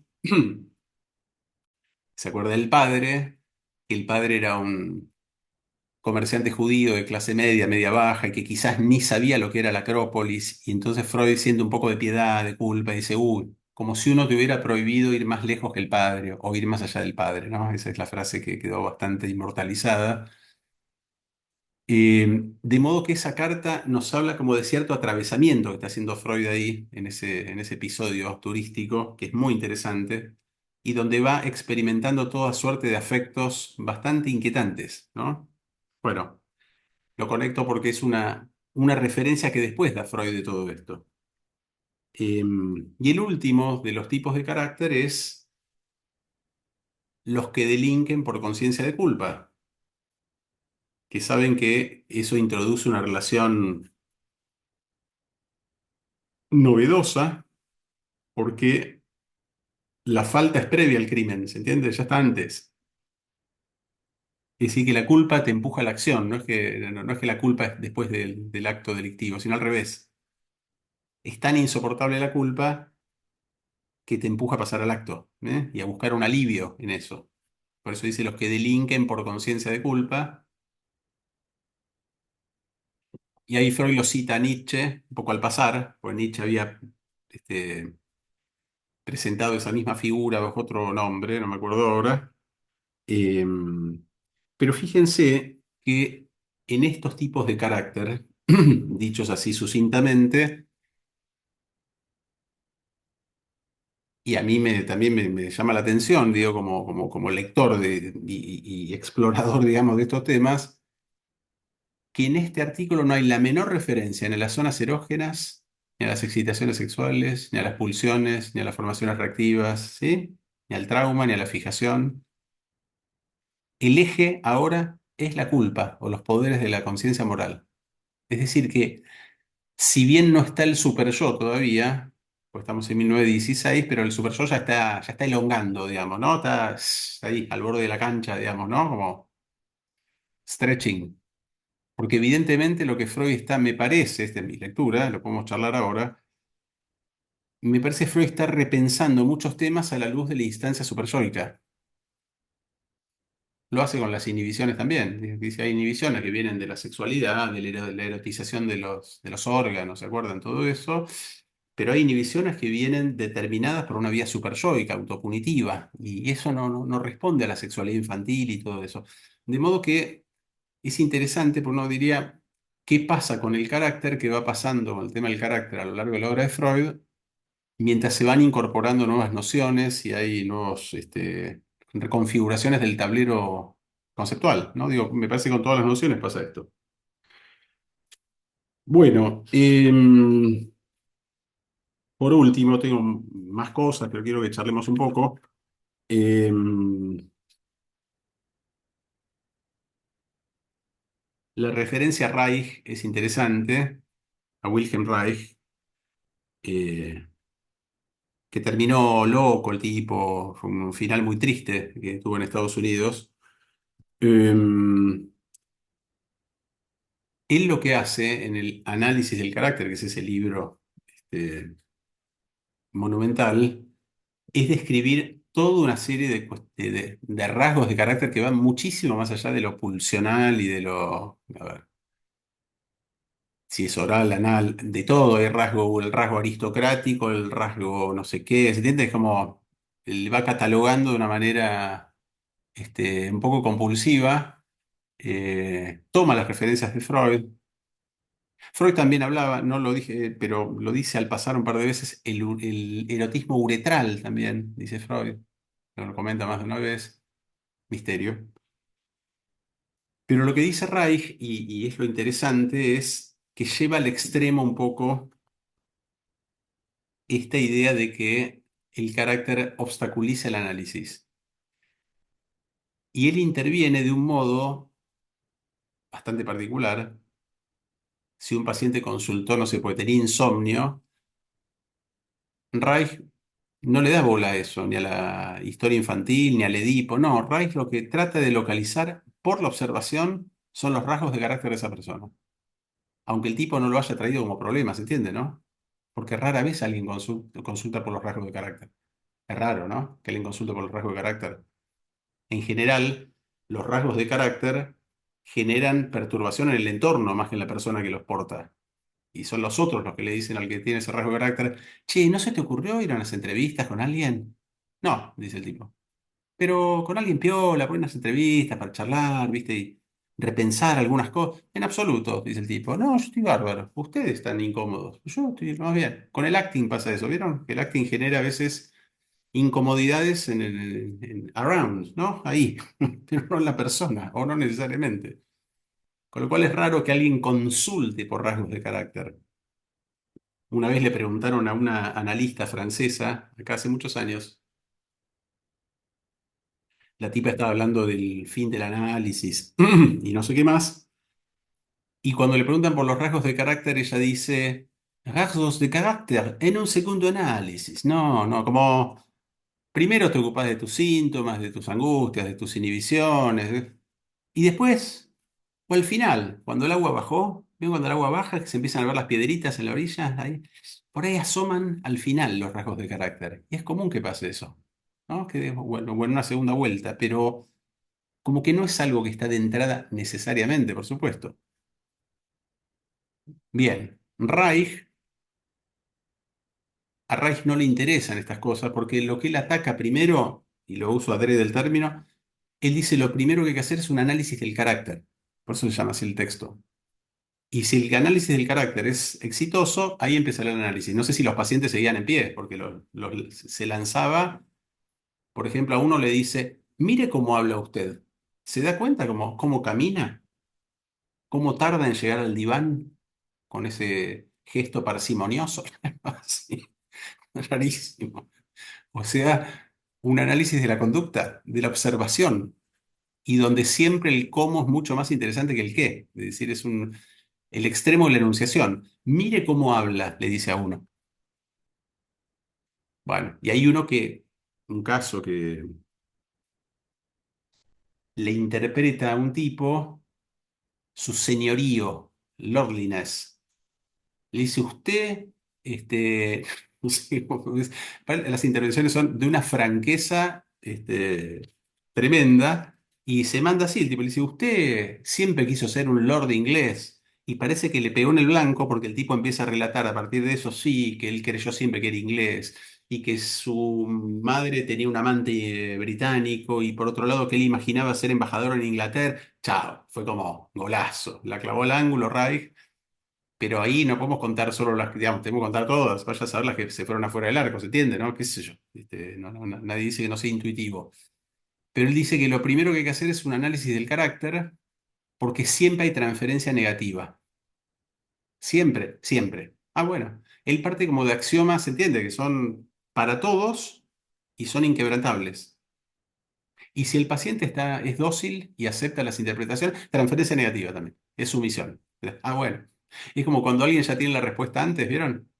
Se acuerda del padre, que el padre era un comerciante judío de clase media, media baja, y que quizás ni sabía lo que era la Acrópolis, y entonces Freud siente un poco de piedad, de culpa, y dice, uy, como si uno te hubiera prohibido ir más lejos que el padre, o ir más allá del padre, ¿no? Esa es la frase que quedó bastante inmortalizada. De modo que esa carta nos habla como de cierto atravesamiento que está haciendo Freud ahí, en ese episodio turístico, que es muy interesante, y donde va experimentando toda suerte de afectos bastante inquietantes, ¿no? Bueno, lo conecto porque es una referencia que después da Freud de todo esto. Y el último de los tipos de carácter es los que delinquen por conciencia de culpa, que saben que eso introduce una relación novedosa porque la falta es previa al crimen, ¿se entiende? Ya está antes. Es decir, que la culpa te empuja a la acción, no es que la culpa es después del acto delictivo, sino al revés. Es tan insoportable la culpa que te empuja a pasar al acto, ¿eh? Y a buscar un alivio en eso. Por eso dice los que delinquen por conciencia de culpa. Y ahí Freud lo cita a Nietzsche, un poco al pasar, porque Nietzsche había este, presentado esa misma figura bajo otro nombre, no me acuerdo ahora. Eh, pero fíjense que en estos tipos de carácter, dichos así sucintamente, y a mí también me llama la atención, digo, como lector y explorador, digamos, de estos temas, que en este artículo no hay la menor referencia ni a las zonas erógenas, ni a las excitaciones sexuales, ni a las pulsiones, ni a las formaciones reactivas, ¿sí? Ni al trauma, ni a la fijación. El eje ahora es la culpa o los poderes de la conciencia moral. Es decir, que si bien no está el super yo todavía, pues estamos en 1916, pero el super yo ya está elongando, digamos, ¿no? Está ahí, al borde de la cancha, digamos, ¿no? Como stretching. Porque evidentemente lo que Freud está, me parece, esta es mi lectura, lo podemos charlar ahora, me parece que Freud está repensando muchos temas a la luz de la instancia superyoica. Lo hace con las inhibiciones también. Dice, hay inhibiciones que vienen de la sexualidad, de la erotización de los órganos, ¿se acuerdan? Todo eso. Pero hay inhibiciones que vienen determinadas por una vía superyoica, autopunitiva, y eso no responde a la sexualidad infantil y todo eso. De modo que es interesante, porque uno diría, ¿qué pasa con el carácter? ¿Qué va pasando con el tema del carácter a lo largo de la obra de Freud? Mientras se van incorporando nuevas nociones y hay nuevos, reconfiguraciones del tablero conceptual, ¿no? Digo, me parece que con todas las nociones pasa esto. Bueno, por último, tengo más cosas, pero quiero que charlemos un poco. La referencia a Reich es interesante, a Wilhelm Reich, eh, que terminó loco el tipo, fue un final muy triste que tuvo en Estados Unidos. Eh, Él lo que hace en el análisis del carácter, que es ese libro este, monumental, es describir toda una serie de rasgos de carácter que van muchísimo más allá de lo pulsional y de lo, a ver, si es oral, anal, de todo, el rasgo aristocrático, el rasgo no sé qué, ¿se entiende? Es como él va catalogando de una manera un poco compulsiva, toma las referencias de Freud. Freud también hablaba, no lo dije, pero lo dice al pasar un par de veces, el erotismo uretral también, dice Freud, lo comenta más de una vez, misterio. Pero lo que dice Reich, y es lo interesante, es que lleva al extremo un poco esta idea de que el carácter obstaculiza el análisis. Y él interviene de un modo bastante particular. Si un paciente consultó, no sé, porque tenía insomnio, Reich no le da bola a eso, ni a la historia infantil, ni al Edipo. No, Reich lo que trata de localizar por la observación son los rasgos de carácter de esa persona. Aunque el tipo no lo haya traído como problema, ¿se entiende, no? Porque rara vez alguien consulta por los rasgos de carácter. Es raro, ¿no? Que alguien consulte por los rasgos de carácter. En general, los rasgos de carácter generan perturbación en el entorno más que en la persona que los porta. Y son los otros los que le dicen al que tiene ese rasgo de carácter, che, ¿no se te ocurrió ir a unas entrevistas con alguien? No, dice el tipo. Pero con alguien piola, por unas entrevistas para charlar, ¿viste? Y repensar algunas cosas. En absoluto, dice el tipo. No, yo estoy bárbaro. Ustedes están incómodos. Yo estoy más bien. Con el acting pasa eso, ¿vieron? Que el acting genera a veces incomodidades en around, ¿no? Ahí, pero no en la persona, o no necesariamente. Con lo cual es raro que alguien consulte por rasgos de carácter. Una vez le preguntaron a una analista francesa, acá hace muchos años, la tipa estaba hablando del fin del análisis y no sé qué más, y cuando le preguntan por los rasgos de carácter, ella dice, rasgos de carácter en un segundo análisis. No, no, como primero te ocupas de tus síntomas, de tus angustias, de tus inhibiciones, y después, o al final, cuando el agua bajó, ven cuando el agua baja, que se empiezan a ver las piedritas en la orilla, ahí, por ahí asoman al final los rasgos de carácter. Y es común que pase eso, ¿no? Que, bueno, una segunda vuelta, pero como que no es algo que está de entrada necesariamente, por supuesto. Bien, a Reich no le interesan estas cosas porque lo que él ataca primero, y lo uso adrede el término, él dice lo primero que hay que hacer es un análisis del carácter. Por eso se llama así el texto. Y si el análisis del carácter es exitoso, ahí empezará el análisis. No sé si los pacientes seguían en pie, porque se lanzaba, por ejemplo, a uno le dice, mire cómo habla usted. ¿Se da cuenta cómo camina? ¿Cómo tarda en llegar al diván con ese gesto parsimonioso? Así, rarísimo. O sea, un análisis de la conducta, de la observación, y donde siempre el cómo es mucho más interesante que el qué. Es decir, el extremo de la enunciación. Mire cómo habla, le dice a uno. Bueno, y hay un caso que le interpreta a un tipo su señorío, lordliness. Le dice usted, no sé cómo es. Las intervenciones son de una franqueza, tremenda, y se manda así, el tipo le dice, usted siempre quiso ser un lord inglés, y parece que le pegó en el blanco porque el tipo empieza a relatar a partir de eso, sí, que él creyó siempre que era inglés, y que su madre tenía un amante británico, y por otro lado que él imaginaba ser embajador en Inglaterra. Chao, fue como golazo, la clavó al ángulo Reich, pero ahí no podemos contar solo las que, digamos, tenemos que contar todas, vaya a saber las que se fueron afuera del arco, ¿se entiende, no? ¿Qué sé yo? Nadie dice que no sea intuitivo. Pero él dice que lo primero que hay que hacer es un análisis del carácter, porque siempre hay transferencia negativa. Siempre, siempre. Ah, bueno. Él parte como de axiomas, ¿se entiende? Que son para todos y son inquebrantables. Y si el paciente es dócil y acepta las interpretaciones, transferencia negativa también. Es sumisión. Ah, bueno. Es como cuando alguien ya tiene la respuesta antes, ¿vieron?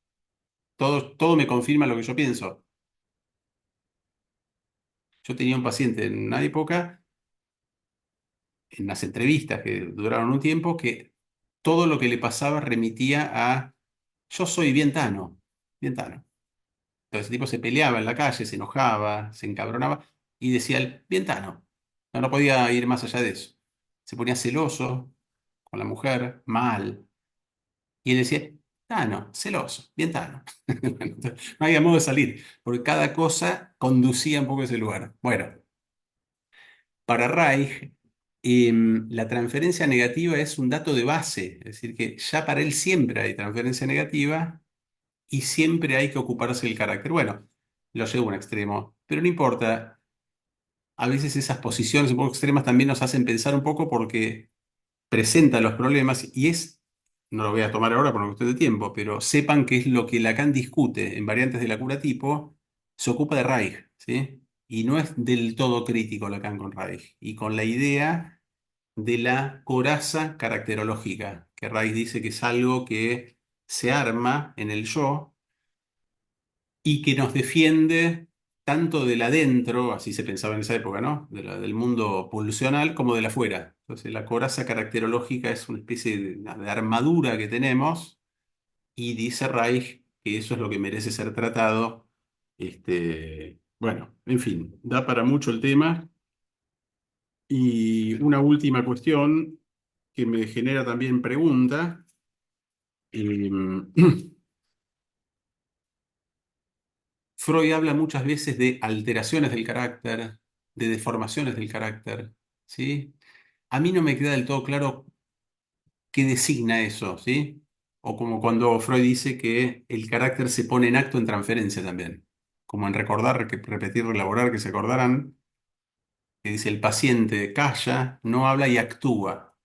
Todo me confirma lo que yo pienso. Yo tenía un paciente en una época, en las entrevistas que duraron un tiempo, que todo lo que le pasaba remitía a yo soy bien Tano, bien Tano. Entonces el tipo se peleaba en la calle, se enojaba, se encabronaba y decía el bien Tano. No, no podía ir más allá de eso. Se ponía celoso con la mujer, mal. Y él decía, Tano, celoso, bien Tano. No había modo de salir, porque cada cosa conducía un poco a ese lugar. Bueno. Para Reich, la transferencia negativa es un dato de base, es decir, que ya para él siempre hay transferencia negativa y siempre hay que ocuparse del carácter. Bueno, lo llevo a un extremo, pero no importa. A veces esas posiciones un poco extremas también nos hacen pensar un poco porque presenta los problemas y no lo voy a tomar ahora por una cuestión de tiempo, pero sepan que es lo que Lacan discute en Variantes de la cura tipo, se ocupa de Reich, ¿sí? Y no es del todo crítico Lacan con Reich, y con la idea de la coraza caracterológica, que Reich dice que es algo que se arma en el yo y que nos defiende tanto del adentro, así se pensaba en esa época, ¿no? Del mundo pulsional, como del afuera. Entonces, la coraza caracterológica es una especie de armadura que tenemos, y dice Reich que eso es lo que merece ser tratado. Bueno, en fin, da para mucho el tema. Y una última cuestión que me genera también pregunta. eh, Freud habla muchas veces de alteraciones del carácter, de deformaciones del carácter, ¿sí? A mí no me queda del todo claro qué designa eso, ¿sí? O como cuando Freud dice que el carácter se pone en acto en transferencia también, como en recordar, repetir, relaborar, que se acordarán, que dice el paciente calla, no habla y actúa.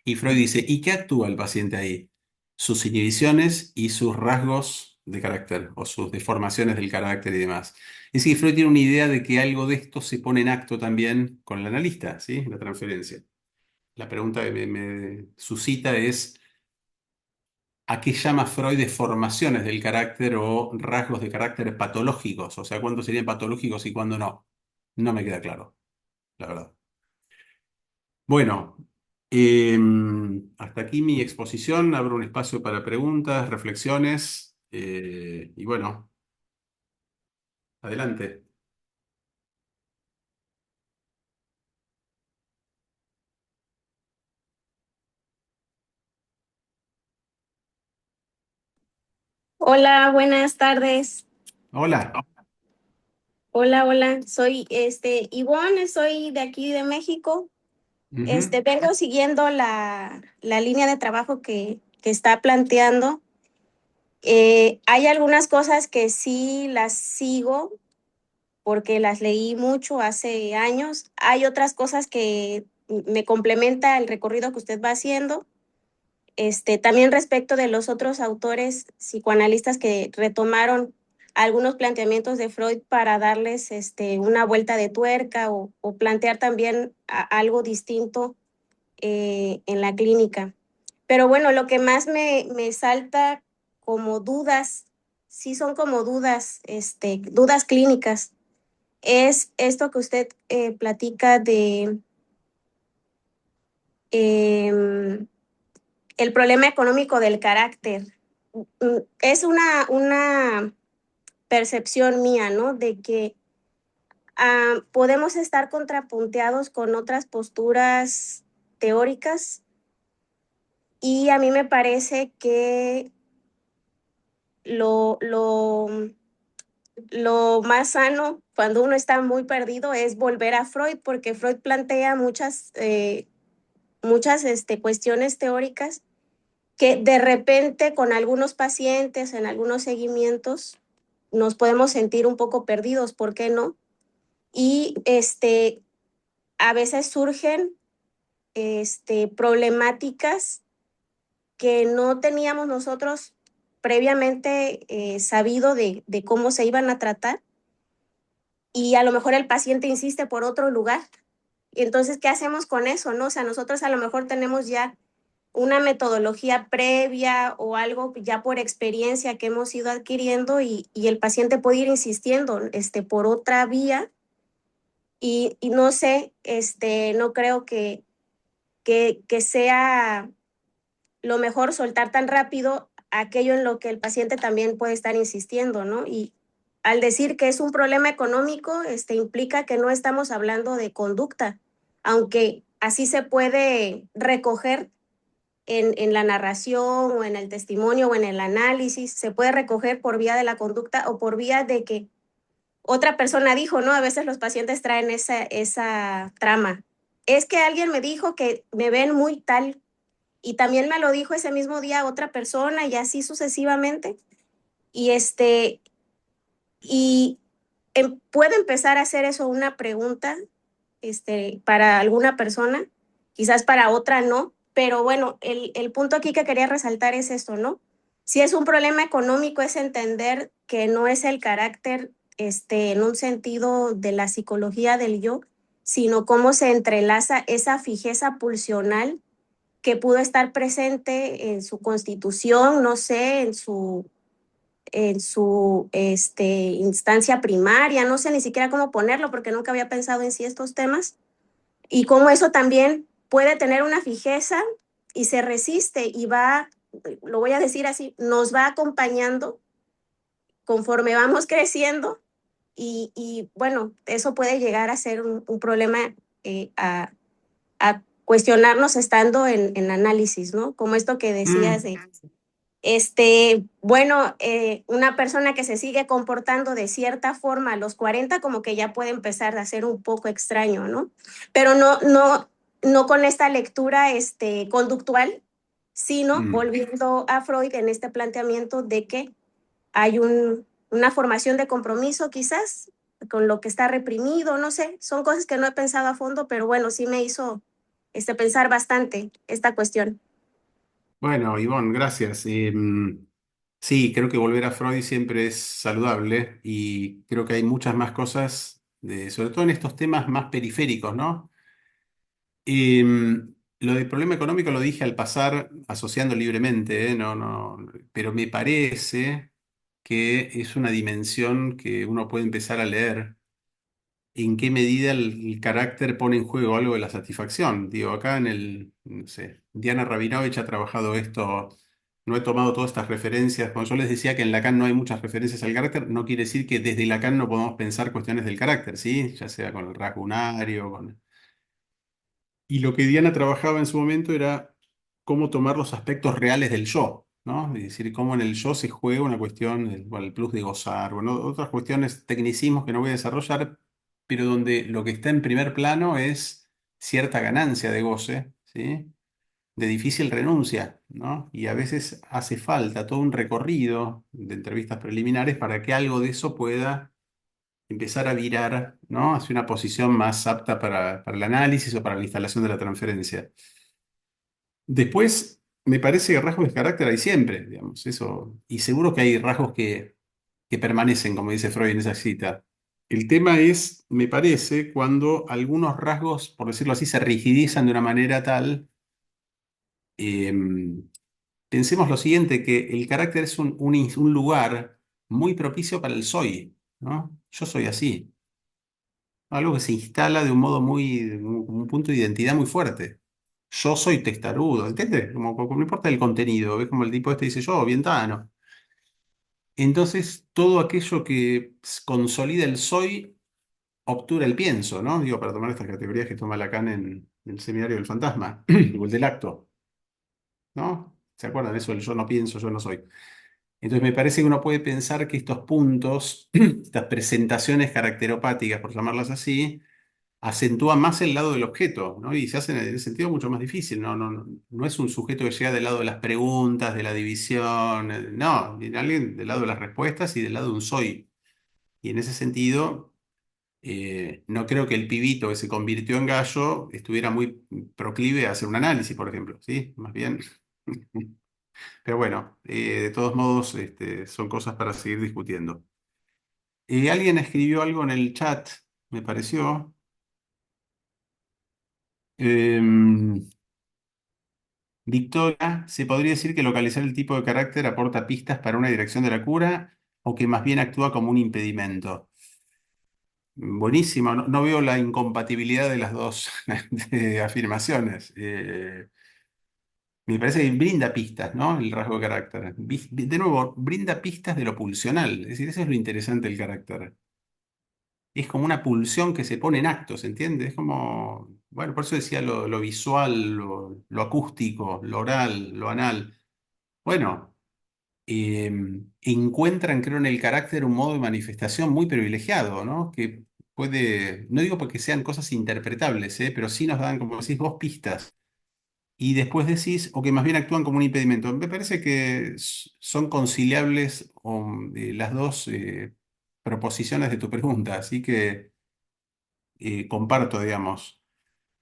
Y Freud dice, ¿y qué actúa el paciente ahí? Sus inhibiciones y sus rasgos de carácter o sus deformaciones del carácter y demás. Es decir, Freud tiene una idea de que algo de esto se pone en acto también con el analista, ¿sí? La transferencia. La pregunta que me suscita es, ¿a qué llama Freud deformaciones del carácter o rasgos de carácter patológicos? O sea, ¿cuándo serían patológicos y cuándo no? No me queda claro, la verdad. Bueno, hasta aquí mi exposición. Abro un espacio para preguntas, reflexiones, y bueno, adelante. Hola, buenas tardes. Hola. Hola, hola. Soy Ivonne, soy de aquí de México. Ujú. Vengo siguiendo la línea de trabajo que está planteando. Hay algunas cosas que sí las sigo porque las leí mucho hace años. Hay otras cosas que me complementa el recorrido que usted va haciendo. También respecto de los otros autores psicoanalistas que retomaron algunos planteamientos de Freud para darles una vuelta de tuerca o plantear también algo distinto en la clínica. Pero bueno, lo que más me salta como dudas, sí son como dudas, dudas clínicas, es esto que usted platica de eh, el problema económico del carácter. Es una percepción mía, ¿no? De que podemos estar contrapunteados con otras posturas teóricas y a mí me parece que lo, lo, lo más sano cuando uno está muy perdido es volver a Freud, porque Freud plantea muchas cuestiones teóricas que de repente con algunos pacientes, en algunos seguimientos, nos podemos sentir un poco perdidos, ¿por qué no? Y a veces surgen problemáticas que no teníamos nosotros previamente sabido de cómo se iban a tratar y a lo mejor el paciente insiste por otro lugar. Y entonces, ¿qué hacemos con eso? ¿No? O sea, nosotros a lo mejor tenemos ya una metodología previa o algo ya por experiencia que hemos ido adquiriendo y el paciente puede ir insistiendo por otra vía y no sé, no creo que sea lo mejor soltar tan rápido aquello en lo que el paciente también puede estar insistiendo, ¿no? Y al decir que es un problema económico, implica que no estamos hablando de conducta, aunque así se puede recoger en la narración o en el testimonio o en el análisis, se puede recoger por vía de la conducta o por vía de que otra persona dijo, ¿no? A veces los pacientes traen esa trama. es que alguien me dijo que me ven muy tal y también me lo dijo ese mismo día otra persona y así sucesivamente. Y y puede empezar a hacer eso una pregunta para alguna persona, quizás para otra no, pero bueno, el punto aquí que quería resaltar es esto, ¿no? Si es un problema económico, es entender que no es el carácter en un sentido de la psicología del yo, sino cómo se entrelaza esa fijeza pulsional que pudo estar presente en su constitución, no sé, en su instancia primaria, no sé ni siquiera cómo ponerlo porque nunca había pensado en sí estos temas, y cómo eso también puede tener una fijeza y se resiste y va, lo voy a decir así, nos va acompañando conforme vamos creciendo bueno, eso puede llegar a ser un problema a cuestionarnos estando en análisis, ¿no? Como esto que decías Mm, de una persona que se sigue comportando de cierta forma a los 40 como que ya puede empezar a ser un poco extraño, ¿no? Pero no con esta lectura conductual, sino mm. volviendo a Freud en este planteamiento de que hay una formación de compromiso quizás con lo que está reprimido, no sé, son cosas que no he pensado a fondo, pero bueno, sí me hizo pensar bastante esta cuestión. Bueno, Ivonne, gracias. Sí, creo que volver a Freud siempre es saludable y creo que hay muchas más cosas, sobre todo en estos temas más periféricos, ¿no? Lo del problema económico lo dije al pasar, asociando libremente, ¿eh? No, no, pero me parece que es una dimensión que uno puede empezar a leer. ¿En qué medida el carácter pone en juego algo de la satisfacción? Digo, acá no sé, Diana Rabinovich ha trabajado esto, no he tomado todas estas referencias. Cuando yo les decía que en Lacan no hay muchas referencias al carácter, no quiere decir que desde Lacan no podamos pensar cuestiones del carácter, ¿sí? Ya sea con el rasgo unario, y lo que Diana trabajaba en su momento era cómo tomar los aspectos reales del yo, ¿no? Es decir, cómo en el yo se juega una cuestión, bueno, el plus de gozar, bueno, otras cuestiones, tecnicismos que no voy a desarrollar, pero donde lo que está en primer plano es cierta ganancia de goce, ¿sí? De difícil renuncia, ¿no? Y a veces hace falta todo un recorrido de entrevistas preliminares para que algo de eso pueda empezar a virar, ¿no? Hacia una posición más apta para el análisis o para la instalación de la transferencia. Después, me parece que rasgos de carácter hay siempre, digamos, eso, y seguro que hay rasgos que permanecen, como dice Freud en esa cita. El tema es, me parece, cuando algunos rasgos, por decirlo así, se rigidizan de una manera tal, eh, pensemos lo siguiente, que el carácter es un lugar muy propicio para el soy, ¿no? Yo soy así. Algo que se instala de un modo un punto de identidad muy fuerte. Yo soy testarudo, ¿entiendes? Como no importa el contenido, es como el tipo este dice yo, bien tano. Entonces, todo aquello que consolida el soy, obtura el pienso, ¿no? Digo, para tomar estas categorías que toma Lacan en el seminario del fantasma, o el del acto, ¿no? ¿Se acuerdan eso del yo no pienso, yo no soy? Entonces, me parece que uno puede pensar que estos puntos, estas presentaciones caracteropáticas, por llamarlas así, acentúa más el lado del objeto, ¿no? Y se hace en ese sentido mucho más difícil. No es un sujeto que llega del lado de las preguntas, de la división, no, viene alguien del lado de las respuestas y del lado de un soy. Y en ese sentido, no creo que el pibito que se convirtió en gallo estuviera muy proclive a hacer un análisis, por ejemplo, ¿sí? Más bien. Pero bueno, de todos modos, son cosas para seguir discutiendo. Alguien escribió algo en el chat, me pareció. Em, Victoria, ¿se podría decir que localizar el tipo de carácter aporta pistas para una dirección de la cura o que más bien actúa como un impedimento? Buenísimo, no veo la incompatibilidad de las dos afirmaciones. Me parece que brinda pistas, ¿no? El rasgo de carácter. De nuevo, brinda pistas de lo pulsional. Es decir, eso es lo interesante del carácter. Es como una pulsión que se pone en actos, ¿entiendes? Es como, bueno, por eso decía lo visual, lo acústico, lo oral, lo anal. Bueno. Encuentran, creo, en el carácter un modo de manifestación muy privilegiado, ¿no? Que no digo porque sean cosas interpretables, pero sí nos dan, como decís vos, pistas. Y después decís, o que más bien actúan como un impedimento. Me parece que son conciliables las dos proposiciones de tu pregunta, así que comparto, digamos.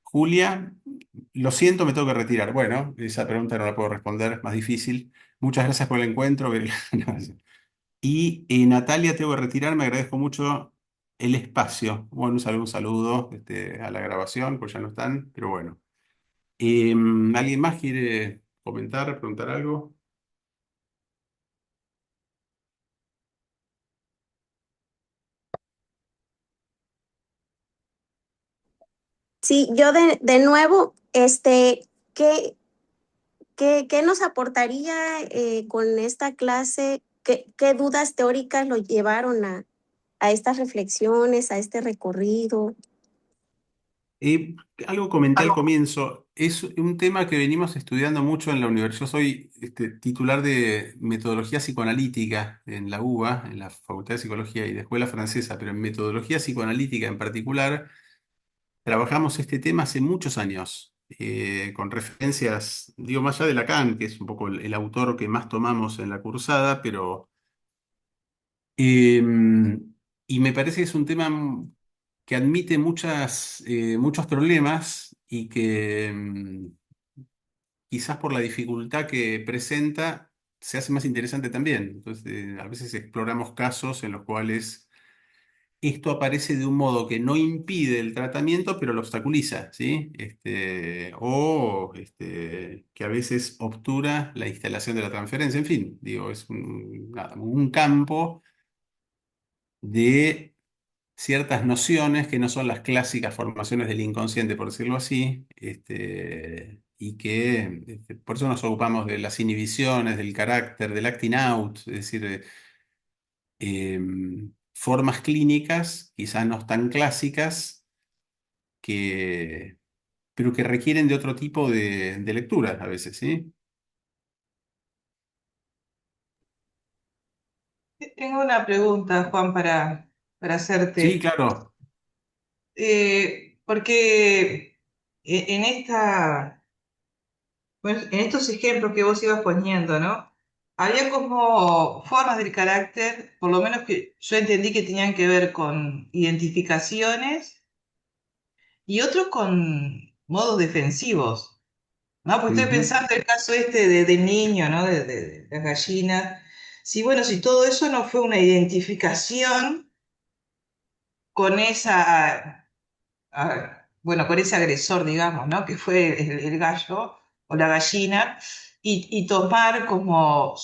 Julia, lo siento, me tengo que retirar. Bueno, esa pregunta no la puedo responder, es más difícil. Muchas gracias por el encuentro. No, y Natalia, tengo que retirar, me agradezco mucho el espacio. Bueno, un saludo a la grabación, pues ya no están, pero bueno. ¿Alguien más quiere comentar, preguntar algo? Sí, yo de nuevo, ¿qué, qué nos aportaría con esta clase? ¿Qué dudas teóricas lo llevaron a estas reflexiones, a este recorrido? Eh, Algo comenté al comienzo, es un tema que venimos estudiando mucho en la universidad. Yo soy titular de metodología psicoanalítica en la UBA, en la Facultad de Psicología y de Escuela Francesa, pero en metodología psicoanalítica en particular, trabajamos este tema hace muchos años, con referencias, digo, más allá de Lacan, que es un poco el autor que más tomamos en la cursada, pero Eh, y me parece que es un tema que admite muchos problemas y que quizás por la dificultad que presenta se hace más interesante también. Entonces, a veces exploramos casos en los cuales esto aparece de un modo que no impide el tratamiento, pero lo obstaculiza, ¿sí? Que a veces obtura la instalación de la transferencia. En fin, digo, es nada, un campo de ciertas nociones que no son las clásicas formaciones del inconsciente, por decirlo así, y que por eso nos ocupamos de las inhibiciones, del carácter, del acting out, es decir, formas clínicas, quizás no tan clásicas, que, pero que requieren de otro tipo de lectura a veces, ¿sí? Tengo una pregunta, Juan, para Sí, hacerte. claro. Porque en bueno, en estos ejemplos que vos ibas poniendo, ¿no? Había como formas del carácter, por lo menos que yo entendí que tenían que ver con identificaciones y otros con modos defensivos, ¿no? Pues estoy Ujú, pensando el caso este del niño, ¿no? De la gallina. Sí, bueno, si todo eso no fue una identificación con bueno, con ese agresor, digamos, ¿no? Que fue el gallo o la gallina, y tomar como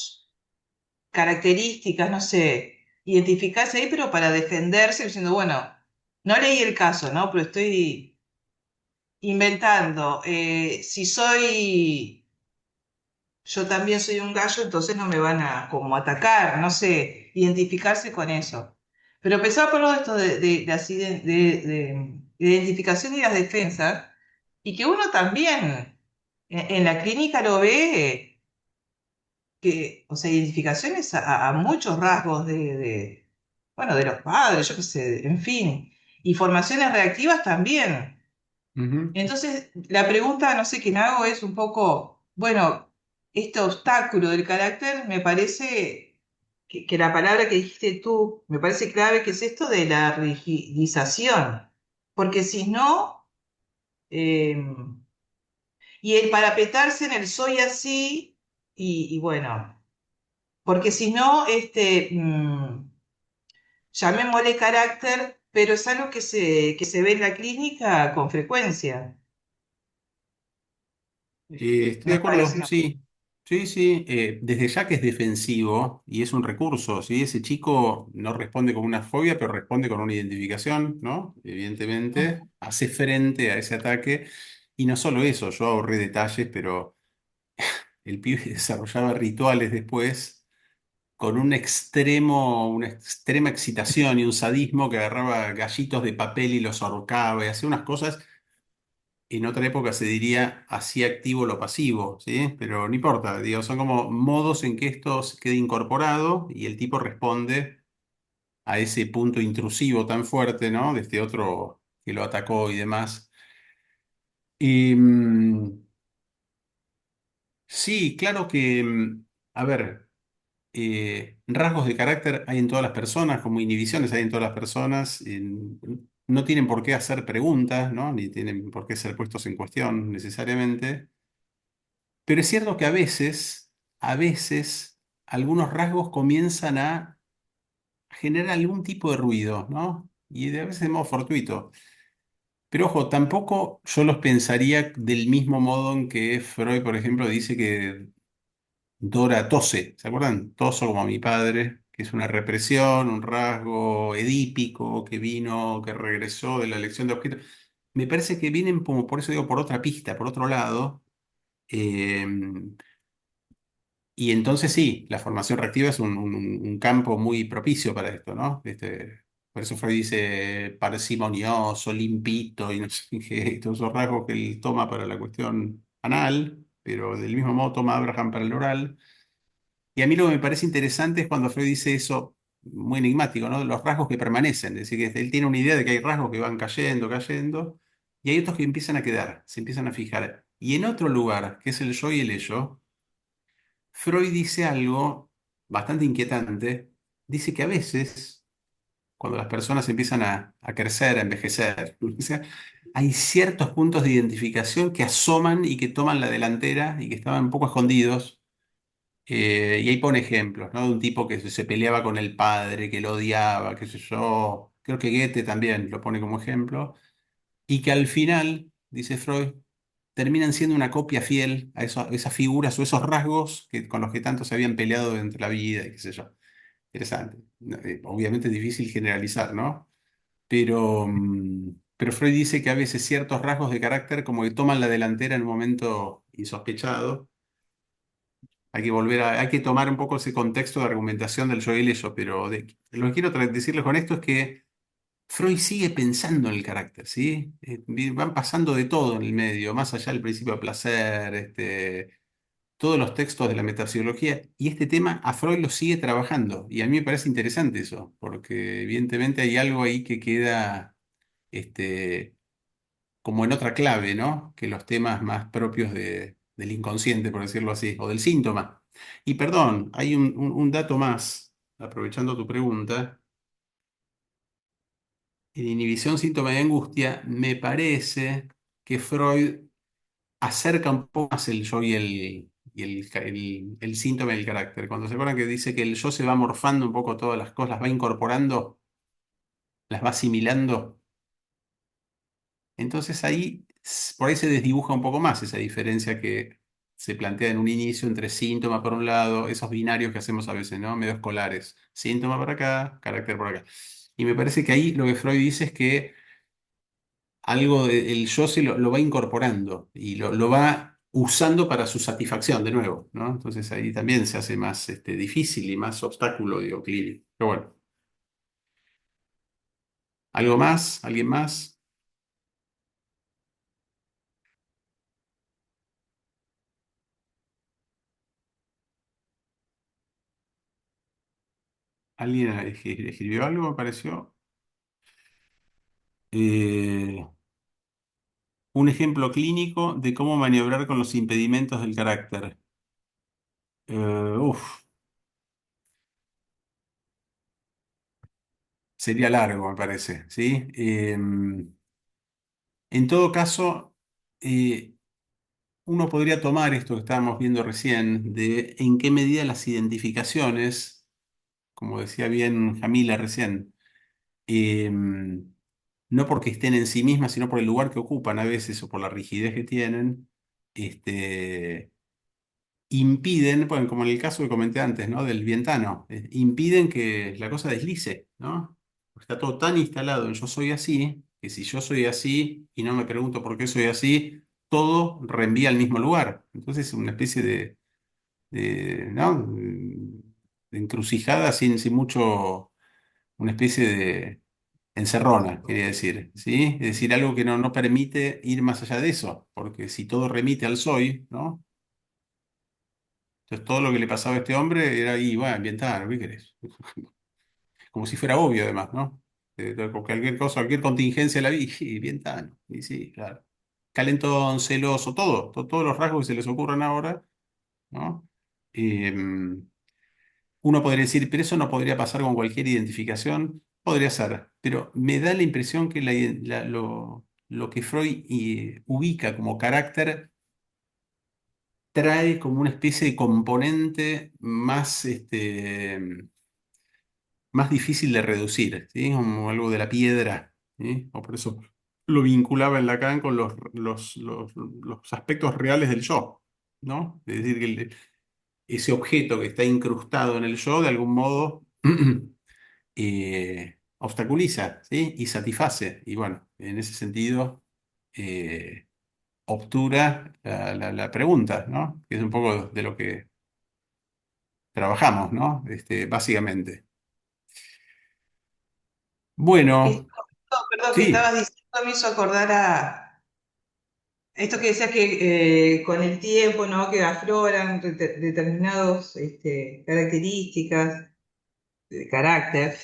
características, no sé, identificarse ahí, pero para defenderse, diciendo, bueno, no leí el caso, ¿no? Pero estoy inventando. Si soy yo también soy un gallo, entonces no me van a como atacar, no sé, identificarse con eso. Pero pensaba por lo de esto de identificación y las defensas, y que uno también en la clínica lo ve, que, o sea, identificaciones a muchos rasgos bueno, de los padres, yo qué sé, en fin, y formaciones reactivas también. ujú. Entonces, la pregunta, no sé, que me hago es un poco, bueno, este obstáculo del carácter me parece que la palabra que dijiste tú me parece clave, que es esto de la rigidización, porque si no, eh, y el parapetarse en el soy así, y bueno, porque si no, llamémosle carácter, pero es algo que se ve en la clínica con frecuencia, Estoy de me acuerdo, parece. sí. Sí, sí. Desde ya que es defensivo y es un recurso, ¿sí? Ese chico no responde con una fobia, pero responde con una identificación, ¿no? Evidentemente, hace frente a ese ataque. Y no solo eso, yo ahorré detalles, pero el pibe desarrollaba rituales después con una extrema excitación y un sadismo que agarraba gallitos de papel y los ahorcaba y hacía unas cosas. En otra época se diría así activo lo pasivo, ¿sí? Pero no importa, digo, son como modos en que esto se quede incorporado y el tipo responde a ese punto intrusivo tan fuerte, ¿no? De este otro que lo atacó y demás. Y sí, claro que, a ver, rasgos de carácter hay en todas las personas, como inhibiciones hay en todas las personas. No tienen por qué hacer preguntas, ¿no? Ni tienen por qué ser puestos en cuestión necesariamente. Pero es cierto que a veces, algunos rasgos comienzan a generar algún tipo de ruido, ¿no? Y a veces de modo fortuito. Pero ojo, tampoco yo los pensaría del mismo modo en que Freud, por ejemplo, dice que Dora tose, ¿se acuerdan? Toso como mi padre, que es una represión, un rasgo edípico que vino, que regresó de la elección de objetos. Me parece que vienen como, por eso digo, por otra pista, por otro lado. eh, y entonces sí, la formación reactiva es un campo muy propicio para esto, ¿no? Por eso Freud dice parsimonioso, limpito y no sé qué, y todos esos rasgos que él toma para la cuestión anal, pero del mismo modo toma Abraham para el oral. Y a mí lo que me parece interesante es cuando Freud dice eso, muy enigmático, ¿no? Los rasgos que permanecen, es decir, que él tiene una idea de que hay rasgos que van cayendo, cayendo, y hay otros que empiezan a quedar, se empiezan a fijar. Y en otro lugar, que es el yo y el ello, Freud dice algo bastante inquietante. Dice que a veces, cuando las personas empiezan a crecer, a envejecer, o sea, hay ciertos puntos de identificación que asoman y que toman la delantera y que estaban un poco escondidos. Y ahí pone ejemplos, ¿no? De un tipo que se peleaba con el padre, que lo odiaba, qué sé yo. Creo que Goethe también lo pone como ejemplo. Y que al final, dice Freud, terminan siendo una copia fiel a esas figuras o esos rasgos con los que tanto se habían peleado durante la vida y qué sé yo. Interesante. No, obviamente es difícil generalizar, ¿no? Pero Freud dice que a veces ciertos rasgos de carácter como que toman la delantera en un momento insospechado. Hay que hay que tomar un poco ese contexto de argumentación del yo y el ello, pero lo que quiero decirles con esto es que Freud sigue pensando en el carácter, ¿sí? Van pasando de todo en el medio, más allá del principio de placer, todos los textos de la metapsicología, y este tema a Freud lo sigue trabajando, y a mí me parece interesante eso, porque evidentemente hay algo ahí que queda, este, como en otra clave, ¿no? Que los temas más propios del inconsciente, por decirlo así, o del síntoma. Y perdón, hay un dato más, aprovechando tu pregunta. En inhibición, síntoma de angustia, me parece que Freud acerca un poco más el yo y el síntoma y el carácter. Cuando se acuerdan que dice que el yo se va morfando un poco todas las cosas, las va incorporando, las va asimilando. Entonces ahí, por ahí se desdibuja un poco más esa diferencia que se plantea en un inicio entre síntoma por un lado, esos binarios que hacemos a veces, ¿no? Medio escolares. Síntoma por acá, carácter por acá. Y me parece que ahí lo que Freud dice es que algo del yo lo va incorporando y lo va usando para su satisfacción de nuevo, ¿no? Entonces ahí también se hace más difícil y más obstáculo, digo, clínico. Pero bueno, ¿algo más? ¿Alguien más? ¿Alguien escribió algo, me pareció? Eh, un ejemplo clínico de cómo maniobrar con los impedimentos del carácter. Uf, sería largo, me parece, ¿sí? En todo caso, uno podría tomar esto que estábamos viendo recién, de en qué medida las identificaciones, como decía bien Jamila recién, no porque estén en sí mismas, sino por el lugar que ocupan a veces o por la rigidez que tienen, este, impiden, bueno, como en el caso que comenté antes, ¿no? Del vientano, impiden que la cosa deslice, ¿no? Está todo tan instalado en yo soy así, que si yo soy así y no me pregunto por qué soy así, todo reenvía al mismo lugar. Entonces es una especie ¿no? De encrucijada sin mucho, una especie de encerrona, quería decir, ¿sí? Es decir, algo que no permite ir más allá de eso, porque si todo remite al soy, ¿no? Entonces todo lo que le pasaba a este hombre era ahí, bueno, ambiental, ¿qué querés? como si fuera obvio además, ¿no? Cualquier cosa, cualquier contingencia de la vida, y bien tan, y sí, claro. Calentón, celoso, todos los rasgos que se les ocurran ahora, ¿no? Eh, Uno podría decir, pero eso no podría pasar con cualquier identificación. Podría ser, pero me da la impresión que lo que Freud ubica como carácter trae como una especie de componente más, más difícil de reducir, ¿sí? Como algo de la piedra, ¿sí? O por eso lo vinculaba en Lacan con los aspectos reales del yo, ¿no? Es decir, que ese objeto que está incrustado en el yo, de algún modo, obstaculiza, ¿sí? Y satisface. Y bueno, en ese sentido, eh, obtura la pregunta, ¿no? Que es un poco de lo que trabajamos, ¿no? Básicamente. Esto, Bueno, perdón, que sí. estabas diciendo me hizo acordar a esto que decías que con el tiempo, ¿no? Que afloran determinadas características de carácter.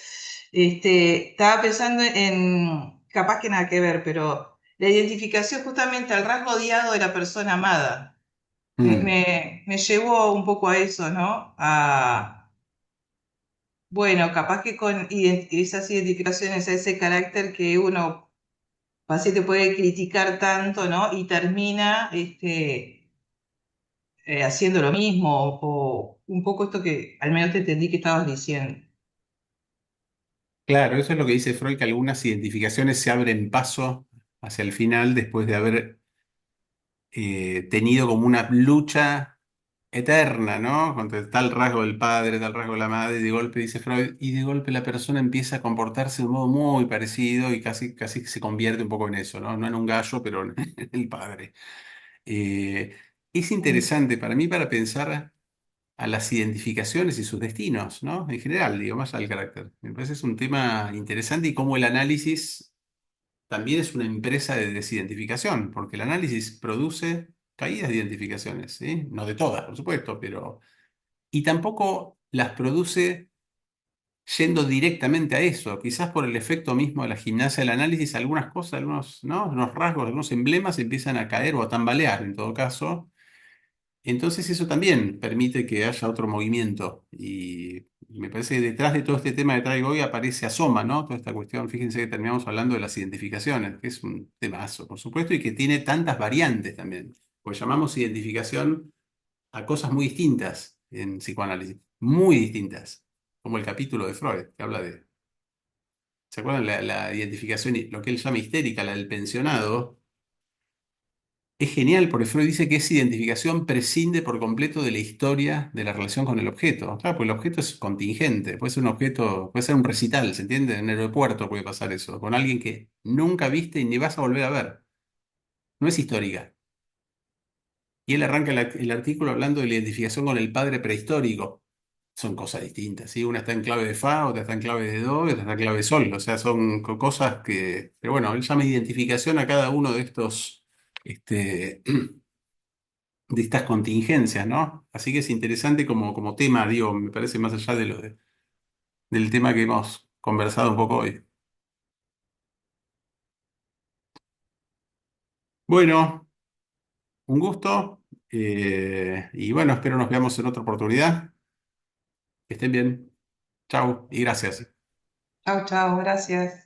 Estaba pensando en, capaz que nada que ver, pero la identificación justamente al rasgo odiado de la persona amada. Mm. Me llevó un poco a eso, ¿no? Bueno, capaz que con esas identificaciones, a ese carácter que uno paciente puede criticar tanto, ¿no? Y termina haciendo lo mismo, o un poco esto que al menos te entendí que estabas diciendo. Claro, eso es lo que dice Freud, que algunas identificaciones se abren paso hacia el final después de haber tenido como una lucha eterna, ¿no? Contra tal rasgo del padre, tal rasgo de la madre, y de golpe dice Freud, y de golpe la persona empieza a comportarse de un modo muy parecido y casi que se convierte un poco en eso, ¿no? No en un gallo, pero en el padre. Eh, es Mm. interesante para mí para pensar a las identificaciones y sus destinos, ¿no? En general, digo, más al carácter. Me parece es un tema interesante y cómo el análisis también es una empresa de desidentificación, porque el análisis produce caídas de identificaciones, ¿sí? No de todas, por supuesto, pero... Y tampoco las produce yendo directamente a eso, quizás por el efecto mismo de la gimnasia del análisis, algunas cosas, algunos, ¿no? Unos rasgos, algunos emblemas empiezan a caer o a tambalear en todo caso. Entonces eso también permite que haya otro movimiento y me parece que detrás de todo este tema que traigo hoy aparece, asoma, ¿no? Toda esta cuestión, fíjense que terminamos hablando de las identificaciones, que es un temazo, por supuesto, y que tiene tantas variantes también, pues llamamos identificación a cosas muy distintas en psicoanálisis, muy distintas, como el capítulo de Freud, que habla de, ¿se acuerdan? La identificación, lo que él llama histérica, la del pensionado. Es genial porque Freud dice que esa identificación prescinde por completo de la historia de la relación con el objeto. Claro, pues el objeto es contingente, puede ser un objeto, puede ser un recital, ¿se entiende? En el aeropuerto puede pasar eso, con alguien que nunca viste y ni vas a volver a ver. No es histórica. Y él arranca el artículo hablando de la identificación con el padre prehistórico. Son cosas distintas, ¿sí? Una está en clave de fa, otra está en clave de do, y otra está en clave de sol. O sea, son cosas que... Pero bueno, él llama identificación a cada uno de estos... Este, de estas contingencias, ¿no? Así que es interesante como tema, digo, me parece más allá del tema que hemos conversado un poco hoy. Bueno, un gusto y bueno, espero nos veamos en otra oportunidad. Que estén bien. Chau y gracias. Chau, chau, gracias.